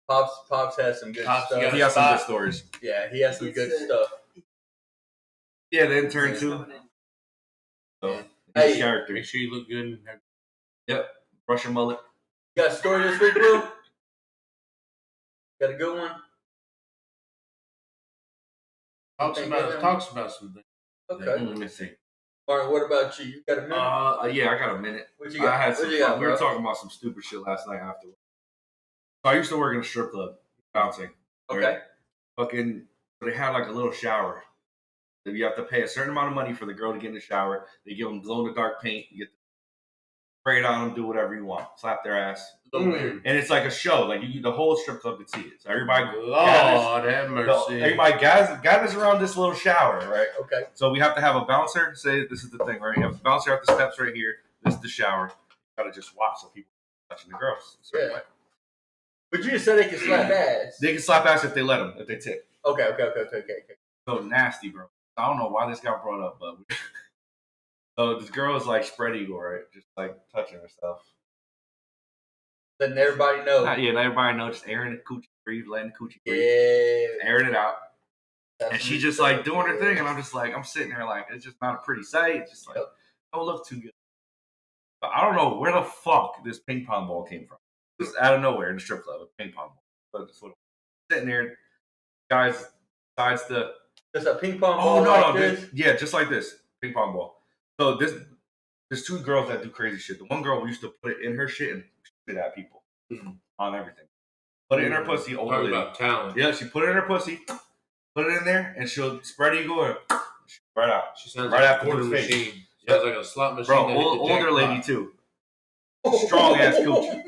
Pops has some good Pops, stuff. you He has some good stories. Yeah, he has some good stuff. Yeah, the intern too. So Hey. his character. Make sure you look good. And have Yep. Russian mullet. You got a story this week, bro? Got a good one? talks about some things. Okay. Let me see. Martin, what about you? You got a minute? Yeah, I got a minute. What you got? I had some What you fun. got, We were bro? talking about some stupid shit last night after. So I used to work in a strip club, bouncing. Okay. Right? Fucking, they had like a little shower. You have to pay a certain amount of money for the girl to get in the shower. They give them glow in the dark paint. You get to spray it on them, do whatever you want, slap their ass. And it's like a show. Like the whole strip club could see it. So everybody, Lord have mercy. Everybody gathers around this little shower, right? Okay. So we have to have a bouncer. Say this is the thing, right? You have a bouncer at the steps right here. This is the shower. You gotta just watch so people touching the girls. Yeah. But you just said they can slap ass. They can slap ass if they let them, if they tip. Okay. So nasty, bro. I don't know why this got brought up, but so this girl is like spread eagle, right? Just like touching herself. Letting everybody know. And everybody knows, just airing the coochie breathe, letting the coochie breathe. Yeah. Airing it out. That's and she just like doing her thing, and I'm just like, I'm sitting there like, it's just not a pretty sight. It's just like, don't look too good. But I don't know where the fuck this ping pong ball came from. Just out of nowhere in the strip club, a ping pong ball. So just sitting there, guys, besides the. Just a ping pong ball. Just like this ping pong ball. So there's two girls that do crazy shit. The one girl used to put it in her shit and shoot it at people on everything. Put it in her pussy. Old lady. About talent. Yeah, she put it in her pussy, put it in there, and she'll spread eagle and right out. She sounds right like after a quarter face. machine. She sounds like a slot machine. Bro, older lady too. Strong ass coochie.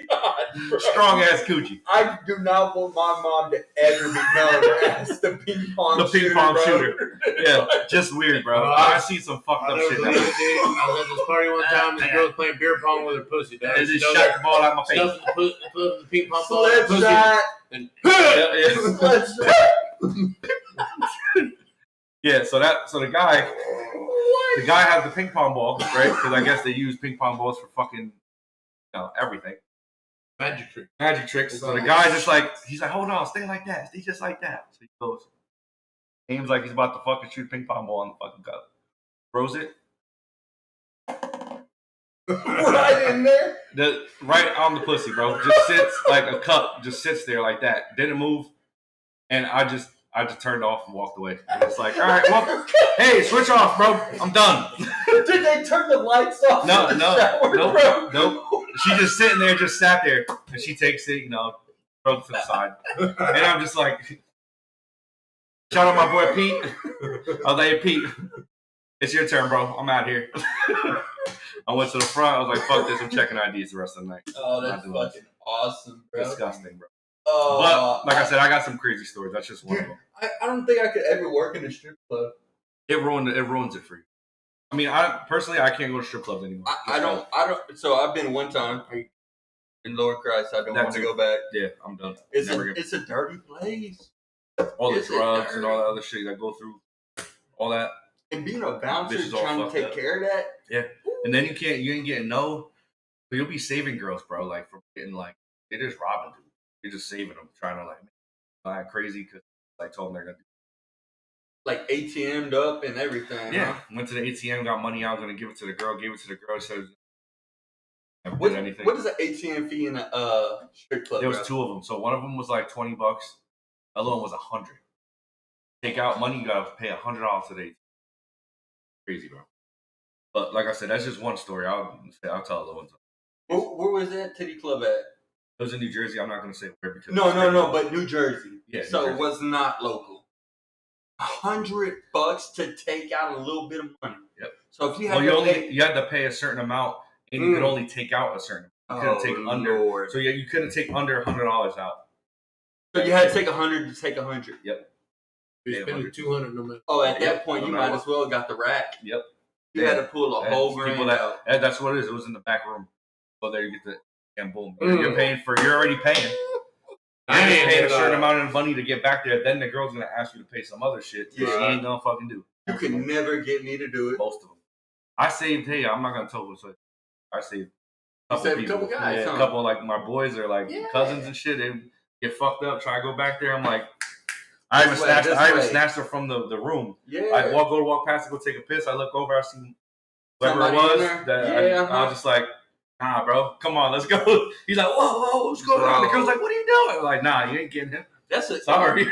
God, bro. Strong ass coochie. I do not want my mom to ever be known as the ping pong shooter. Yeah, just weird, bro. I see some fucked up shit. I was at this party one time and the girl was playing beer pong with her pussy. They just shot the ball out my face. The ping pong ball. Slip shot. And yeah, so the guy had the ping pong ball, right? Because I guess they use ping pong balls for fucking, everything. Magic tricks. So the guy just like, he's like, hold on, stay like that, stay just like that. So he goes, aims like he's about to fucking shoot a ping pong ball on the fucking cup. Throws it. Right in there? Right on the pussy, bro. Just sits like a cup, just sits there like that. Didn't move. And I just turned off and walked away. And it's like, all right, well, hey, switch off, bro. I'm done. Did they turn the lights off? Nope. She just sitting there, just sat there, and she takes it, throws it to the side. And I'm just like, shout out my boy Pete. I was like, Pete, it's your turn, bro. I'm out here. I went to the front. I was like, fuck this. I'm checking IDs the rest of the night. Oh, that's fucking awesome, bro. Disgusting, bro. But like I said, I got some crazy stories. That's just one of them. I don't think I could ever work in a strip club. It ruins it for you. I mean, I can't go to strip clubs anymore. I don't. So I've been one time in Lower Christ. I don't want to go back. Yeah, I'm done. It's a dirty place. All the drugs and all that other shit that go through, all that. And being a bouncer trying to take care of that. Yeah, and then you ain't getting no. You'll be saving girls, bro. Like from getting they're just robbing them. You're just saving them, trying to act crazy because told them they're gonna do. Like ATM'd up and everything. Yeah, huh? Went to the ATM, got money out, gonna give it to the girl. Gave it to the girl. Said never What did anything. What is an ATM fee in a strip club? There was two of them. So one of them was like $20. The other one was $100. Take out money, you gotta pay $100 today. Crazy, bro. But like I said, that's just one story. I'll tell other ones. Where was that titty club at? It was in New Jersey. I'm not gonna say where because No, but New Jersey. Yeah. So it was not local. $100 to take out a little bit of money. Yep. So if you had you had to pay a certain amount, and you could only take out a certain. You couldn't take under. Lord. So you couldn't take under $100 out. So you had to take 100 to take 100. Yep. You're spending 200 no matter. Oh, at that point, you might as well got the rack. Yep. You had to pull a whole grand out. That's what it is. It was in the back room. So there you get the and boom. You're already paying. You're paying a certain amount of money to get back there. Then the girl's gonna ask you to pay some other shit. Yeah. She ain't gonna fucking do. You can never get me to do it. Most of them. I saved. Hey, I'm not gonna tell who. So I saved. A couple guys. Yeah, a couple my boys are cousins and shit. They get fucked up. Try to go back there. I'm like, I even snatched her from the room. Yeah. I walk past to go take a piss. I look over. I see whoever it was. I was just like, nah, bro, come on, let's go. He's like, whoa, what's going on? The girl's like, what are you doing? I'm like, nah, you ain't getting him. That's it. Sorry.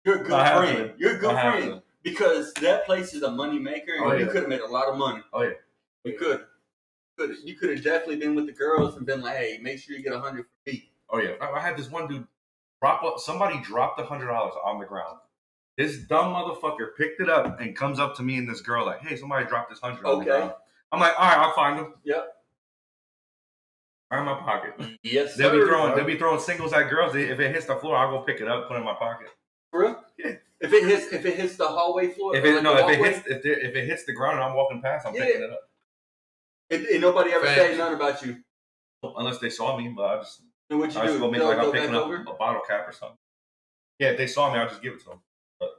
You're a good friend. You're a good friend. Because that place is a money maker, and you could have made a lot of money. Oh yeah, you could. You could have definitely been with the girls and been like, "Hey, make sure you get 100 for me." Oh yeah, I had this one dude somebody dropped $100 on the ground. This dumb motherfucker picked it up and comes up to me and this girl like, "Hey, somebody dropped this 100 on the ground." I'm like, "All right, I'll find them." Yep. Right in my pocket. Yes, they'll sir. be throwing singles at girls. If it hits the floor, I'll go pick it up, put it in my pocket. For real? Yeah. If it hits the hallway floor, if it hits the ground and I'm walking past, I'm picking it up. And nobody ever say nothing about you, unless they saw me. But I just do? Go make like I'm picking up a bottle cap or something. Yeah, if they saw me, I'll just give it to them. But,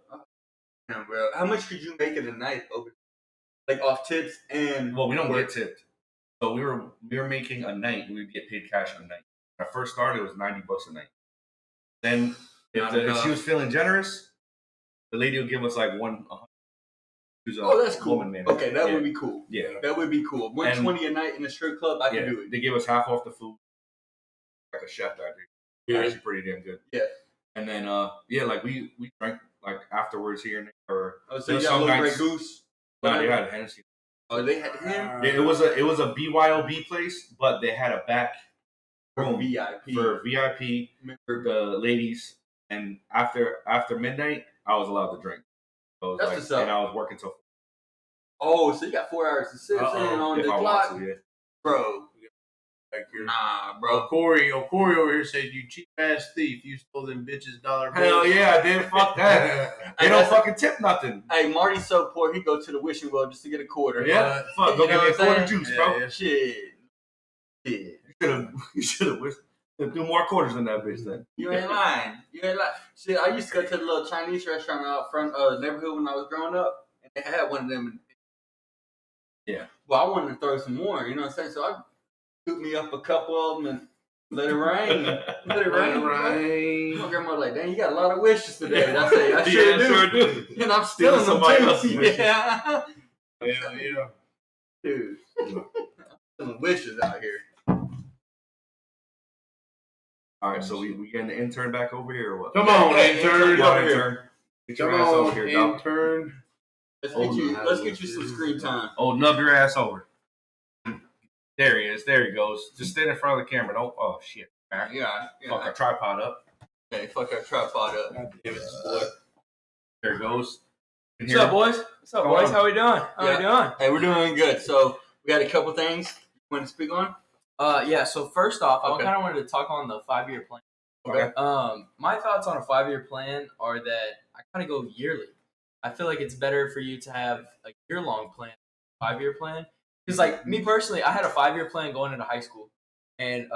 damn, bro, how much could you make in a night over, like off tips and? Well, we don't get tipped. So we were making a night. We'd get paid cash a night. When I first started, it was $90 a night. Then if she was feeling generous, the lady would give us like $100. That's cool. Woman, man. Okay, that would be cool. Yeah, that would be cool. $120 a night in a strip club, I can do it. They give us half off the food. Like a chef out there. Actually pretty damn good. Yeah. And then like we drank like afterwards here and there. So you got a little Grey Goose? No, they had Hennessy. Oh, they had him? It was a BYOB place, but they had a back room for VIP for the ladies. And after midnight, I was allowed to drink. So that's what's up. And I was working till. Oh, so you got 4 hours to sit on the clock, bro. Nah, bro. Corey over here said, "You cheap ass thief! You stole them bitches $1 bills." Hell yeah, I did. Fuck that. They don't fucking tip nothing. Hey, Marty's so poor he go to the wishing well just to get a quarter. Yeah, fuck. Go get me a quarter juice, bro. Yeah. Shit. You should have wished. Do more quarters than that bitch then. You ain't lying. Shit, I used to go to the little Chinese restaurant out front of the neighborhood when I was growing up, and they had one of them. Yeah. Well, I wanted to throw some more. You know what I'm saying? So I scooped me up a couple of them and let it rain. Let it rain. My grandma like, "Dang, you got a lot of wishes today." And I say, "I sure do." And I'm stealing somebody else's wishes. Yeah. Yeah. Dude. Some wishes out here. All right, so we getting the intern back over here or what? Come on, intern. Come on, intern. Get your ass over here, dog. Intern. Let's get you some screen time. Oh, nub your ass over. There he is. There he goes. Just stand in front of the camera. Don't. Oh shit. Yeah. Fuck our tripod up. Okay, fuck our tripod up. God damn it, boy. There he goes. What's up, boys? How we doing? Hey, we're doing good. So we got a couple things you want to speak on. Yeah. So first off, I kind of wanted to talk on the 5-year plan. Okay. My thoughts on a 5-year plan are that I kind of go yearly. I feel like it's better for you to have a year-long plan, 5-year plan. Because, like, me personally, I had a 5-year plan going into high school. And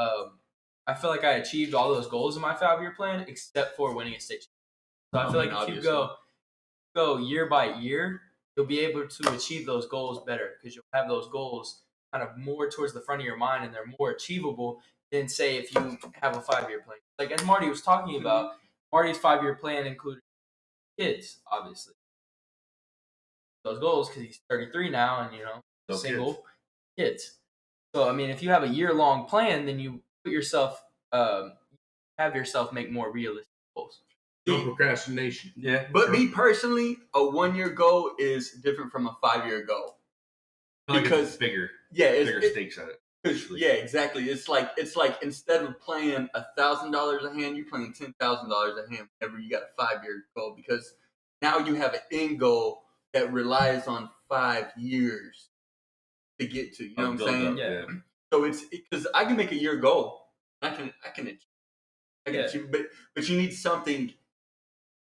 I feel like I achieved all those goals in my 5-year plan except for winning a state championship. So I feel like if you go year by year, you'll be able to achieve those goals better because you'll have those goals kind of more towards the front of your mind and they're more achievable than, say, if you have a 5-year plan. Like, as Marty was talking about, Marty's 5-year plan included kids, obviously. Those goals because he's 33 now and, single kids. So, I mean, if you have a year-long plan, then you put yourself, have yourself make more realistic goals. No procrastination. Yeah. But me personally, a 1-year goal is different from a 5-year goal. Because it's bigger. Yeah. It's bigger stakes at it. Yeah, exactly. It's like instead of playing $1,000 a hand, you're playing $10,000 a hand whenever you got a 5-year goal because now you have an end goal that relies on 5 years to get to. You know what I'm saying? Yeah. So it's because I can make a year goal. I can achieve, but you need something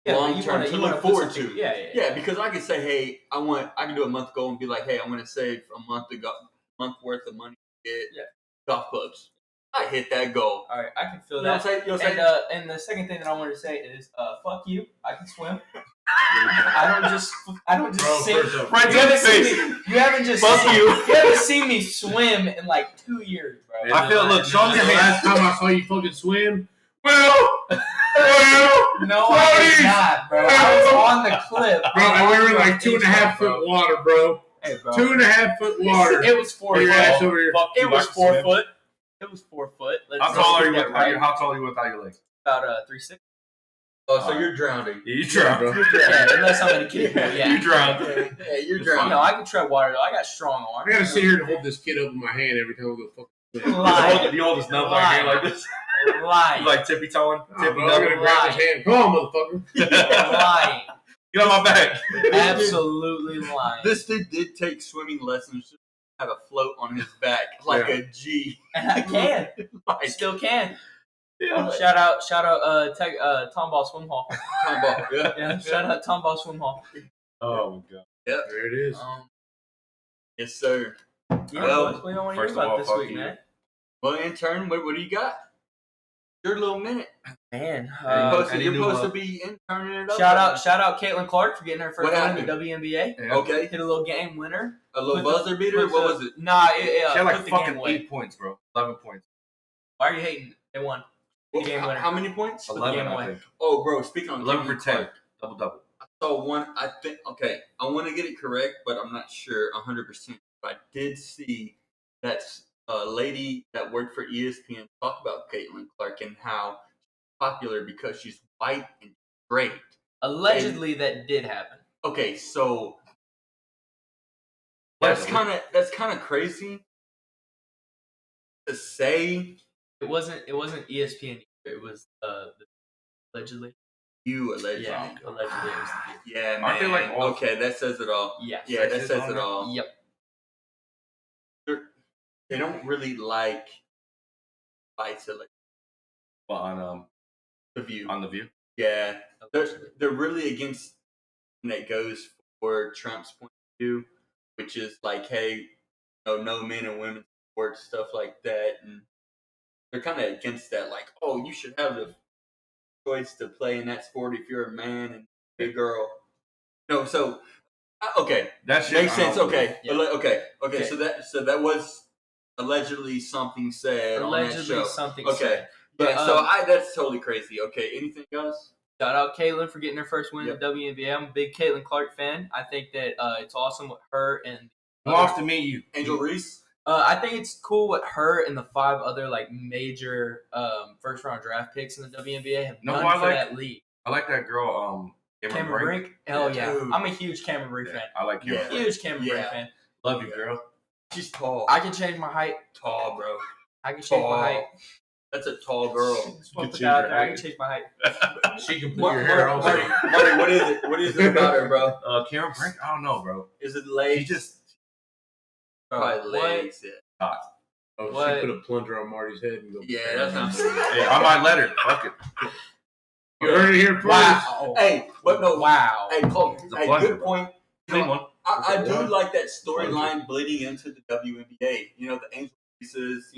long term to look forward to. Yeah. Because I can say, hey, I can do a month goal and be like, hey, I'm going to save a month worth of money to get golf clubs. I hit that goal. All right, I can feel that. And the second thing that I wanted to say is, fuck you. I can swim. I don't just sing. You haven't seen me swim in like 2 years, bro. I feel. Look, show me your last time I saw you fucking swim. No, I did not, bro. I was on the cliff, bro. And we were in like 2.5 foot water, bro. Hey, bro. 2.5 foot water. It was 4 foot. It was 4 foot. It was 4 foot. How tall are you without your legs? About 3'6". Oh, so you're drowning. You drowned, bro. Yeah, unless I'm in a kiddie pool. Yeah. You drowned. Yeah, you're You drowning. know, I can tread water though. I got strong I arms. gotta sit here and hold this kid up in my hand every time we go fucking. Lying. You hold his nub like here like this. Lying. You like tippy toeing? Nah, Tippy bro, I'm gonna grab his hand. Come on, motherfucker. Lying. Get on my back. Absolutely lying. This dude did take swimming lessons to have a float on his back like a G. And I can. I Like, still can. yeah. Shout out, Tomball Swim Hall. Tomball. Yeah. Yeah, shout out Tomball Swim Hall. Oh my god. Yep. There it is. Yes, sir. Yeah, Well, boys, what do you want to hear first of all, about this fuck week, you. man? Well, intern, what do you got? Your little minute. Man, You're any new, supposed to be interning it up. shout out Caitlin Clark for getting her first What win in the happened? WNBA. Yeah. Okay. Hit a little game winner. A little Put the- buzzer beater? put What the- was it? Nah, She had like put the fucking game away. 8 points, bro. 11 points. Why are you hating? They won. Well, game winner. how many points? the 11, game I away. think. Oh, bro, speaking on 11 for Caitlin 10. Clark, Double. I saw one, I think, okay, I want to get it correct, but I'm not sure 100%. But I did see that lady that worked for ESPN talk about Caitlin Clark and how she's popular because she's white and straight. Allegedly, that did happen. Okay, so that's kind of crazy to say. It wasn't ESPN. It was allegedly. You allegedly. Yeah, allegedly it was. Yeah, man. Aren't they like all- okay, that says it all. Yes. Yeah, that Sexist says on it there? all. Yep. They don't really like fights at like But on the View. The View. Yeah, Allegedly. they're really against when it goes for Trump's point of view, which is like, hey, no men and women sport, stuff like that, and they're kind of against that. Like, oh, you should have the choice to play in that sport if you're a man and a girl. No, so okay, That shit makes I sense. don't Okay, Yeah. okay. Okay. So that was allegedly something said on that Allegedly show. something Okay. said. Yeah, But, so that's totally crazy. Okay, anything else? Shout out Caitlin for getting her first win Yep. in the WNBA. I'm a big Caitlin Clark fan. I think that it's awesome with her and I'm off to meet you. Angel Reese? I think it's cool what her and the 5 other like major first round draft picks in the WNBA have No, done I for like- that league. I like that girl, Cameron Brink. Hell yeah. Dude. I'm a huge Cameron Brink Yeah, fan. I like Cameron Yeah. Brink. Huge Cameron Brink Yeah. fan. Love you, girl. She's tall. I can change my height. Tall, bro. I can change my height. That's a tall girl. Just wanna Good put that out there. I change can change my height. She can put Marty, your hair also. Marty, what is it? What is it about her, bro? Cameron Brink? I don't know, bro. Is it She legs? just Probably legs. Yeah. Oh, What? she put a plunger on Marty's head and go. Yeah, that's not Hey, I might let her. Fuck it. You heard it here first. Wow. Hey, but no. Wow. Hey, Cole, It's a hey, pleasure, good bro. point. You Clean know, one. I It's a do one. like that storyline bleeding into the WNBA. You know, the Angel Reeses,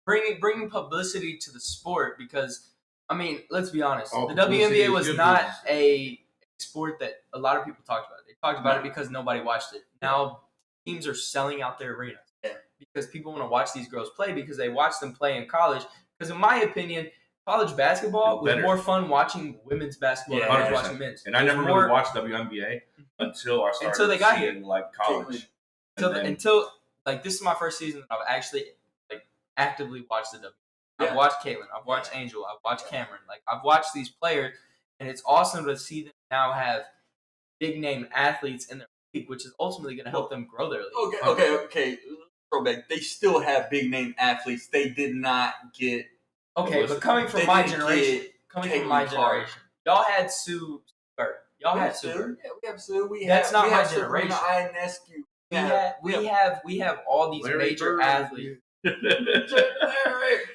Bringing publicity to the sport because, I mean, let's be honest. All The publicity WNBA is was good not publicity. a sport that a lot of people talked about. They talked about No. it because nobody watched it. Now teams are selling out their arenas Yeah. because people want to watch these girls play because they watch them play in college. Because in my opinion, college basketball It's was better. more fun watching women's basketball than I was 100%. watching men's. And I It was never more- really watched WNBA until I started Until they got seeing, like, college. until like this is my first season that I've actually like actively watched the W. Yeah. I've watched Caitlin, I've watched Angel, I've watched Cameron. Like I've watched these players, and it's awesome to see them now have big name athletes in their league, which is ultimately going to help them grow their league. Okay. Throwback. They still have big name athletes. They did not get. Okay, but coming from They my didn't generation, get coming from Caitlin my Clark. generation, y'all had Sue Bird. Y'all We had have Sue Sue. Bird. Yeah, we have Sue. That's not we my have Sabrina generation. Ionescu. We have all these Larry major Bird. athletes.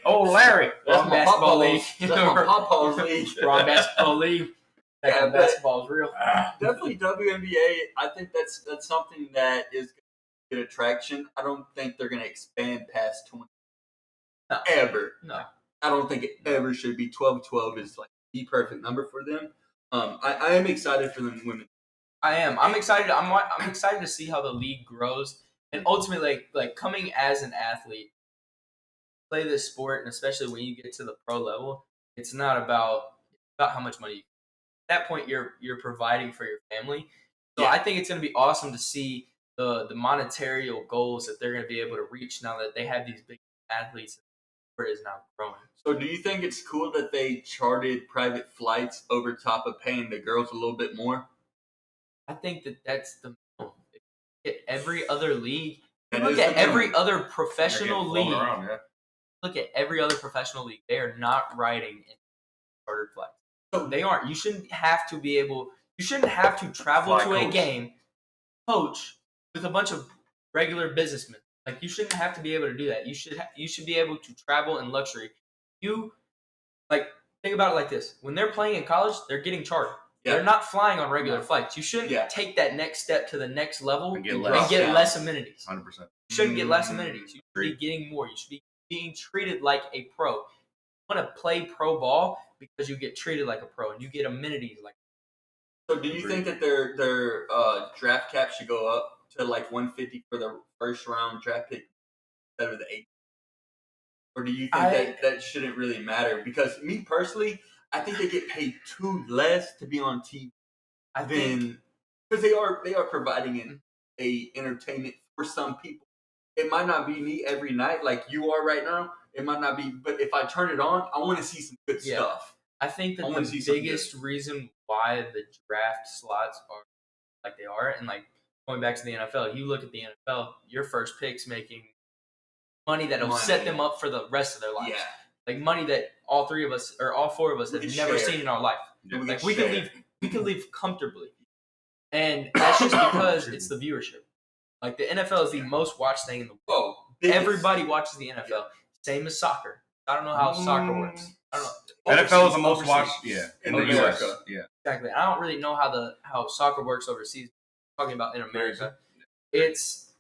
Oh, Larry. That's my basketball Papa's- league. That's my Papa's league. Raw basketball league. That Yeah, but- basketball is real. Definitely WNBA. I think that's something that is going to get traction. I don't think they're going to expand past 20 No. ever. No. I don't think it ever should be. 12-12 is like the perfect number for them. I am excited for them women. I am. I'm excited. I'm excited to see how the league grows, and ultimately, like coming as an athlete, play this sport, and especially when you get to the pro level, it's not about how much money. At that point, you're providing for your family. So Yeah. I think it's going to be awesome to see the monetary goals that they're going to be able to reach now that they have these big athletes. sport is now growing. So do you think it's cool that they charted private flights over top of paying the girls a little bit more? I think that's the minimum. If you look at every other league. That Look is at the minimum. every other They're professional getting flown league. around, yeah. Look at every other professional league. They are not riding in chartered flights. So They aren't. You shouldn't have to be able. You shouldn't have to travel Fly to a coach. game, coach with a bunch of regular businessmen. Like you shouldn't have to be able to do that. You should be able to travel in luxury. You like think about it like this: when they're playing in college, they're getting chartered. Yeah. They're not flying on regular No. flights. You shouldn't Yeah. take that next step to the next level And get and less. get Yeah. less amenities. 100%. You shouldn't get less amenities. You should be Agreed. getting more. You should be being treated like a pro. You want to play pro ball because you get treated like a pro and you get amenities like. So do you think that their draft cap should go up to like 150 for the first round draft pick instead of the 8? Or do you think that shouldn't really matter? Because me personally, I think they get paid too less to be on TV I think than because they are providing a entertainment for some people. It might not be me every night like you are right now. It might not be, but if I turn it on, I want to see some good Yeah. stuff. I think that I wanna the see something biggest reason why the draft slots are like they are, and like going back to the NFL, you look at the NFL, your first pick's making money that'll set Money. them up for the rest of their lives. Yeah. Like money that all three of us or all four of us We have can never share. seen in our life. Yeah. We Like can we can share. leave comfortably. And that's just because it's the viewership. Like the NFL is the most watched thing in the world. Biggest. Everybody watches the NFL. Same as soccer. I don't know how soccer works. I don't know. NFL is the most Overseas. watched, yeah, in the America. US. Yeah. Exactly. I don't really know how soccer works overseas. I'm talking about in America. It's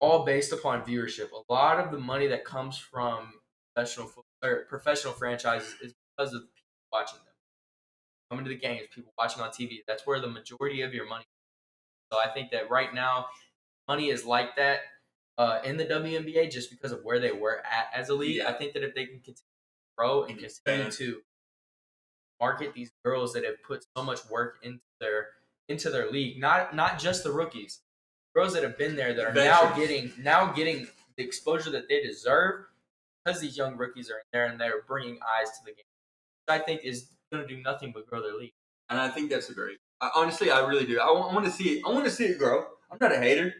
all based upon viewership. A lot of the money that comes from professional franchises is because of people watching them. Coming to the games, people watching on TV. That's where the majority of your money. So I think that right now, money is like that in the WNBA just because of where they were at as a league. Yeah. I think that if they can continue to grow and continue to market these girls that have put so much work into their league, not just the rookies, girls that have been there that are now getting the exposure that they deserve because these young rookies are in there and they're bringing eyes to the game. Which I think is going to do nothing but grow their league. And I think that's great. Honestly, I really do. I want to see it. I want to see it grow. I'm not a hater,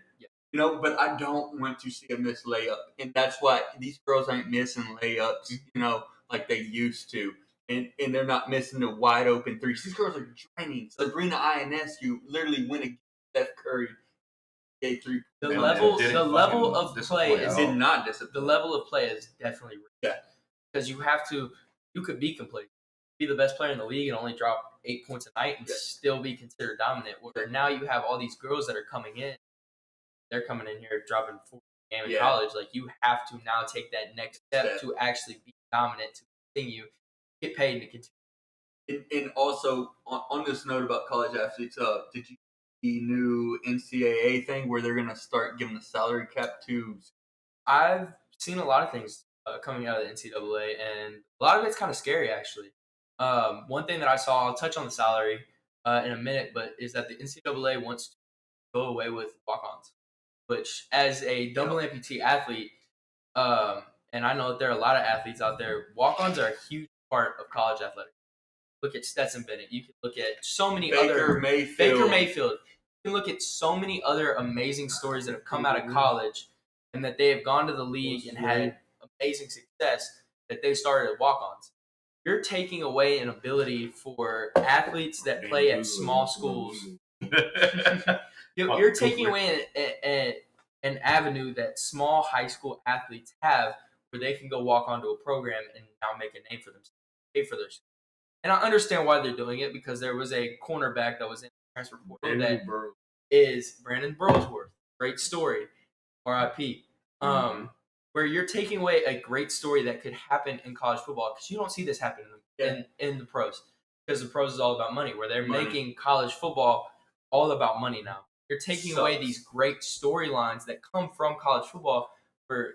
but I don't want to see a missed layup, and that's why these girls ain't missing layups, like they used to, and they're not missing the wide open threes. These girls are draining. Sabrina Ins, you literally went against Steph Curry. The level of play is did not disappoint. The level of play is definitely because you could be complete. Be the best player in the league and only drop 8 points a night and still be considered dominant. Where now you have all these girls that are coming in. They're coming in here dropping 40 games in college. Like you have to now take that next step to actually be dominant, to continue, get paid to continue. And also on this note about college athletes, did you see the new NCAA thing where they're gonna start giving the salary cap to? I've seen a lot of things coming out of the NCAA, and a lot of it's kind of scary actually. One thing that I saw, I'll touch on the salary in a minute, but is that the NCAA wants to go away with walk-ons, which as a double amputee athlete, and I know that there are a lot of athletes out there, walk-ons are a huge part of college athletics. Look at Stetson Bennett. You can look at so many Baker Mayfield. You can look at so many other amazing stories that have come out of college and that they have gone to the league and had amazing success that they started as walk-ons. You're taking away an ability for athletes that play at small schools. You're taking away an avenue that small high school athletes have where they can go walk onto a program and now make a name for themselves, pay for their school. And I understand why they're doing it because there was a cornerback that was in the transfer portal that is Brandon Burlsworth. Great story. RIP. Where you're taking away a great story that could happen in college football because you don't see this happen in the pros because the pros is all about money where they're making college football all about money now. You're taking away these great storylines that come from college football for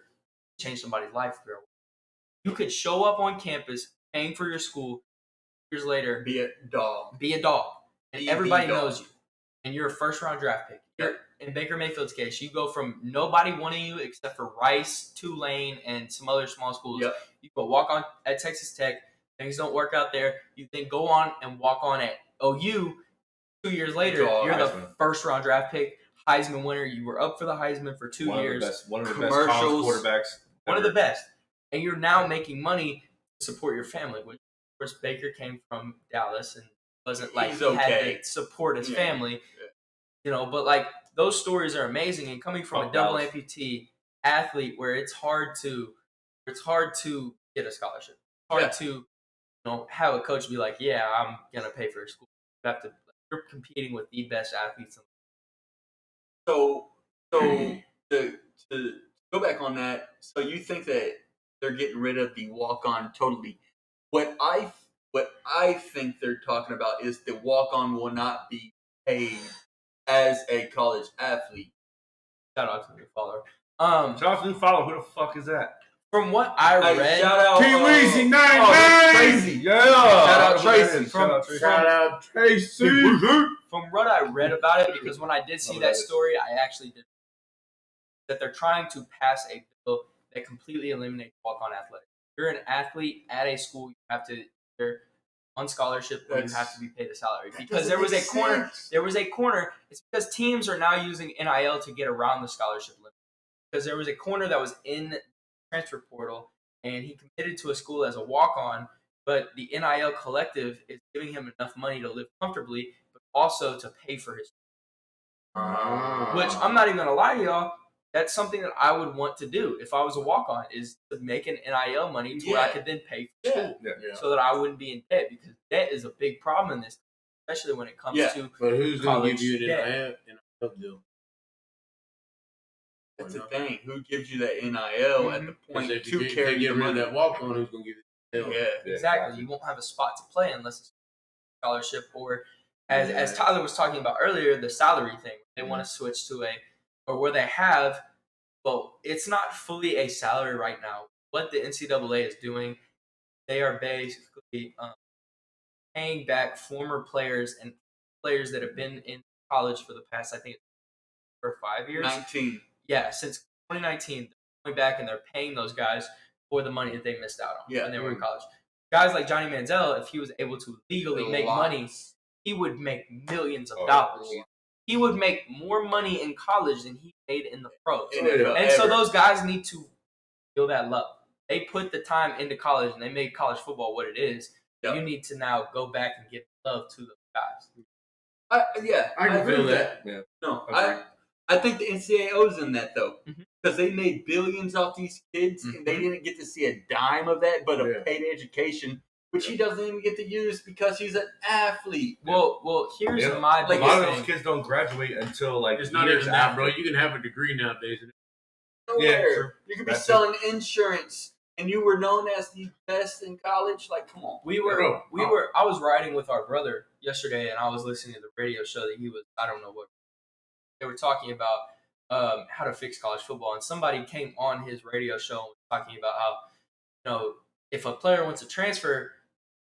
change somebody's life. You could show up on campus paying for your school years later. Be a dog. And everybody knows you. and you're a first-round draft pick. You're, in Baker Mayfield's case, you go from nobody wanting you except for Rice, Tulane, and some other small schools. Yep. You go walk on at Texas Tech. Things don't work out there. You then go on and walk on at OU. 2 years later, you're the first-round draft pick, Heisman winner. You were up for the Heisman for 2 years. One of the best college quarterbacks. One of the best. And you're now making money to support your family, which, of course, Baker came from Dallas and wasn't like he had to support his family. Yeah. But like those stories are amazing. And coming from a double amputee athlete where it's hard to get a scholarship. It's hard to have a coach be like, yeah, I'm gonna pay for your school. You're competing with the best athletes. So to go back on that, so you think that they're getting rid of the walk-on totally? What I think they're talking about is the walk-on will not be paid as a college athlete. Shout out to the new follower. Shout out to the new follower. Who the fuck is that? From what I read, shout out T-Weezy 99. Tracy. Yeah. Shout out Tracy. Shout out Tracy. From what I read about it, because when I did see that story, I actually did that they're trying to pass a bill that completely eliminates walk-on athletics. If you're an athlete at a school, you have to either on scholarship or you have to be paid a salary. Because there was a corner. It's because teams are now using NIL to get around the scholarship limit. Because there was a corner that was in the transfer portal, and he committed to a school as a walk-on, but the NIL collective is giving him enough money to live comfortably, but also to pay for his which I'm not even going to lie to y'all, that's something that I would want to do if I was a walk-on, is to make an NIL money to where I could then pay for school so that I wouldn't be in debt, because debt is a big problem in this, especially when it comes to But who's going to give you debt. an NIL deal? That's the thing. Who gives you that NIL at the point to carry get rid of that walk-on? Who's going to give you the NIL? Yeah, exactly. You won't have a spot to play unless it's a scholarship, or as Tyler was talking about earlier, the salary thing. They want to switch to where they have, well, it's not fully a salary right now. What the NCAA is doing, they are basically paying back former players and players that have been in college for the past, I think, for 5 years. 19. Yeah, since 2019, they're going back and they're paying those guys for the money that they missed out on when they were in college. Guys like Johnny Manziel, if he was able to legally make money, he would make millions of dollars. He would make more money in college than he made in the pros. And so those guys need to feel that love. They put the time into college and they made college football what it is. Yep. You need to now go back and give love to those guys. I agree with that. Yeah. No, I think the NCAA owes them that, though, because they made billions off these kids, and they didn't get to see a dime of that, but a paid education, which he doesn't even get to use because he's an athlete. Well, here's my biggest thing. A lot of those kids don't graduate until it's not even that, bro. You can have a degree nowadays. Nowhere. You could be selling insurance, and you were known as the best in college. Like, come on. I was riding with our brother yesterday, and I was listening to the radio show that he was, I don't know what. They were talking about how to fix college football, and somebody came on his radio show and was talking about how, if a player wants to transfer,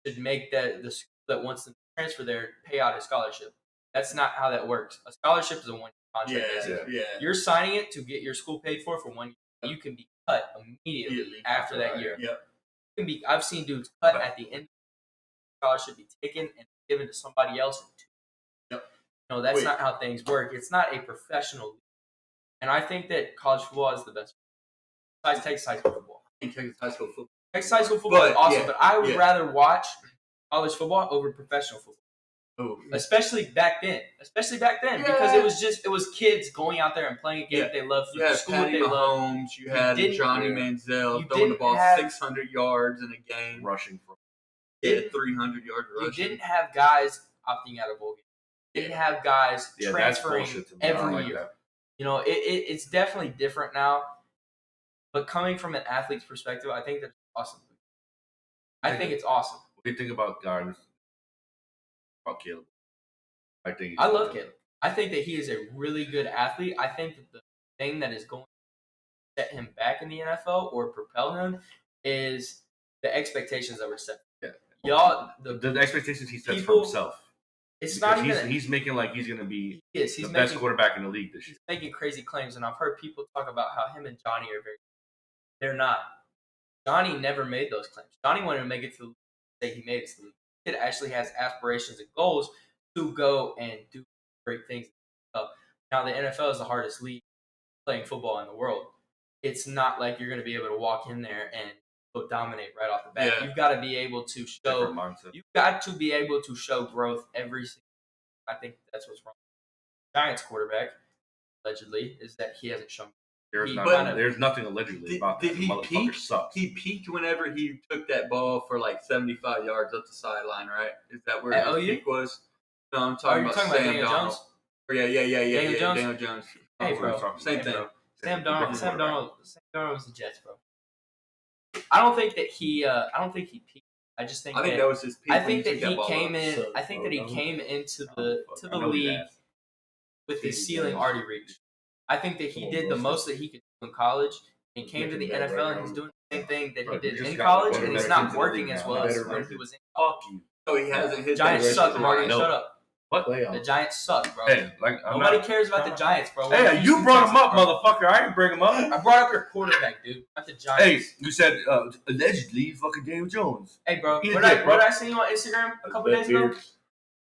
should make the school that wants them to transfer there pay out a scholarship. That's not how that works. A scholarship is a one-year contract. You're signing it to get your school paid for 1 year. You can be cut immediately after that year. Yep. I've seen dudes cut at the end of the scholarship, be taken and given to somebody else in 2 years. No, that's not how things work. It's not a professional league. And I think that college football is the best. Besides Texas high school football. Texas high school football. Texas high school football is awesome, but I would rather watch college football over professional football. Oh. Especially back then. Because it was kids going out there and playing a game that they loved. You had school Patty that they Mahomes, loved. you had Johnny Manziel throwing the ball 600 yards in a game. Rushing for 300 yards rushing. You didn't have guys opting out of bowl games. You didn't have guys transferring every year. It's definitely different now. But coming from an athlete's perspective, I think that's awesome. I think it's awesome. What do you think about guys? About Caleb? I love Caleb. I think that he is a really good athlete. I think that the thing that is going to set him back in the NFL or propel him is the expectations that were set. Yeah. Y'all, the expectations he sets for himself. It's Because not even. he's making like he's gonna be He's the best quarterback in the league this year. He's making crazy claims, and I've heard people talk about how him and Johnny are very. They're not. Johnny never made those claims. Johnny wanted to make it to the league. Say he made it to the league. He actually has aspirations and goals to go and do great things. Now the NFL is the hardest league playing football in the world. It's not like you're going to be able to walk in there and go dominate right off the bat. Yeah. You've got to be able to show. You've got to be able to show growth every single. I think that's what's wrong. Giants quarterback, allegedly, is that he hasn't shown. There's nothing allegedly about that. Did he peak? Sucks. He peaked whenever he took that ball for like 75 yards up the sideline, right? Is that where At his OU? peak was? No, I'm talking about Sam Daniel Donald. Jones? Yeah, Daniel Jones? Daniel Jones. Hey, bro. Same thing. Bro. Sam Darnold was the Jets, bro. I don't think that he. I don't think he peaked. I just think. I think that was his peak. I think that he came in. I think that he came into the league with his ceiling already reached. I think that he did the most that he could do in college. And came to the NFL and he's doing the same thing that he did in college, and it's not working as well as when he was in college. So he hasn't hit. Giants suck, Marty. No. Shut up. What? The Giants suck, bro. Hey, Nobody cares about the Giants, bro. Hey, you brought him up, motherfucker. I didn't bring him up. I brought up your quarterback, dude, not the Giants. Hey, you said allegedly fucking Daniel Jones. Hey, bro. He's What a dick, did bro. I see you on Instagram a couple days ago?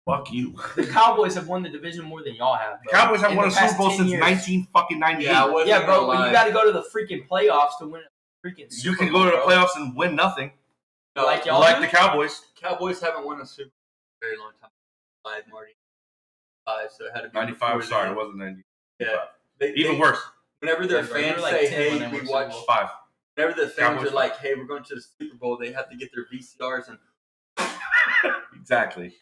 Fuck you. The Cowboys have won the division more than y'all have, bro. Cowboys have In won a the past Super Bowl 10 since years. 1998. Yeah, bro, but you got to go to the freaking playoffs to win a freaking Super You can Bowl, go to the bro. playoffs and win nothing. No, Like y'all Like do? the Cowboys. Cowboys haven't won a Super Bowl in a very long time. 5, Marty. 5, so it had to be 95. before Sorry, then. it wasn't 90. Yeah. Even worse. Whenever their Yeah, bro, they fans were like say, 10 when "Hey, they we won watch," Super Bowl. 5. whenever the fans Cowboys. are like, "Hey, we're going to the Super Bowl," they have to get their VCRs and Exactly.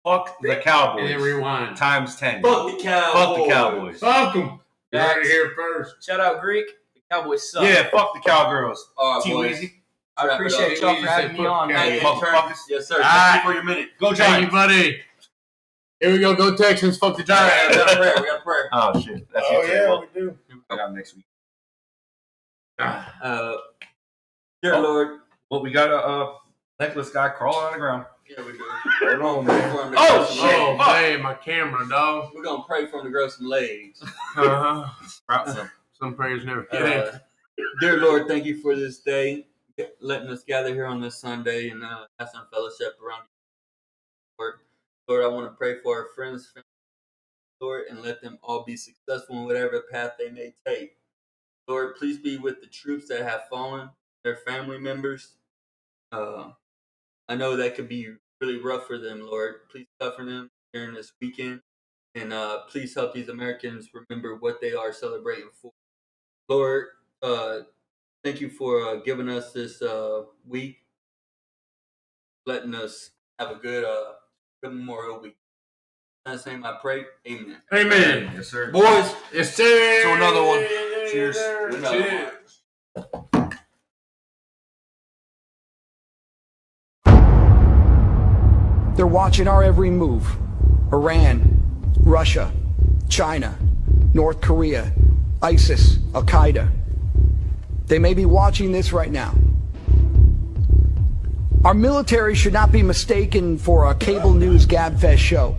Fuck the Cowboys. And then rewind. Times 10. fuck the Cowboys. Fuck the Cowboys. Fuck them. You heard it Facts. here first. Shout out Greek. The Cowboys suck. Yeah, fuck the Cowgirls. All right, T boys. Weezy. I Wrap it appreciate up. y'all You for just having say me on, fuck man. Hey, motherfuckers. intern. Yes, sir. All Thank right. you for your minute. Go Thank Giants. you, buddy. Here we go Texans. Fuck the All right, Giants. we got a prayer. We got a prayer. Oh, shit. That's your turn. Well, we do. I got next week. Dear Oh. Lord. Well, we got a necklace guy crawling on the ground. Yeah, we do. Hold on, man. Oh, some shit. legs. Oh, fuck. man, my camera, dog. We're going to pray for him to grow some legs. Uh-huh. Some prayers never get in. Dear Lord, thank you for this day, letting us gather here on this Sunday and have some fellowship around you. Lord, I want to pray for our friends, family, Lord, and let them all be successful in whatever path they may take. Lord, please be with the troops that have fallen, their family members. I know that could be really rough for them, Lord. Please cover them during this weekend. And please help these Americans remember what they are celebrating for. Lord, thank you for giving us this week, letting us have a good Memorial Week. In Jesus' name I pray. Amen. Amen. Yes, sir. Boys, it's cheers. To another one. Cheers. Another Cheers. They're watching our every move. Iran, Russia, China, North Korea, ISIS, Al-Qaeda. They may be watching this right now. Our military should not be mistaken for a cable news gabfest show.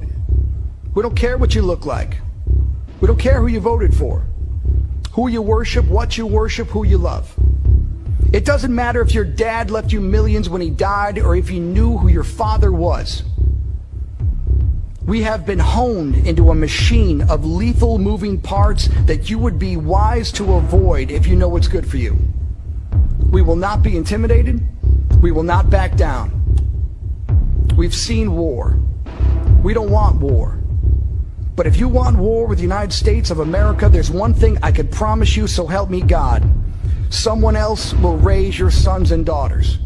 We don't care what you look like. We don't care who you voted for, who you worship, what you worship, who you love. It doesn't matter if your dad left you millions when he died or if you knew who your father was. We have been honed into a machine of lethal moving parts that you would be wise to avoid if you know what's good for you. We will not be intimidated. We will not back down. We've seen war. We don't want war. But if you want war with the United States of America, there's one thing I can promise you, so help me God. Someone else will raise your sons and daughters.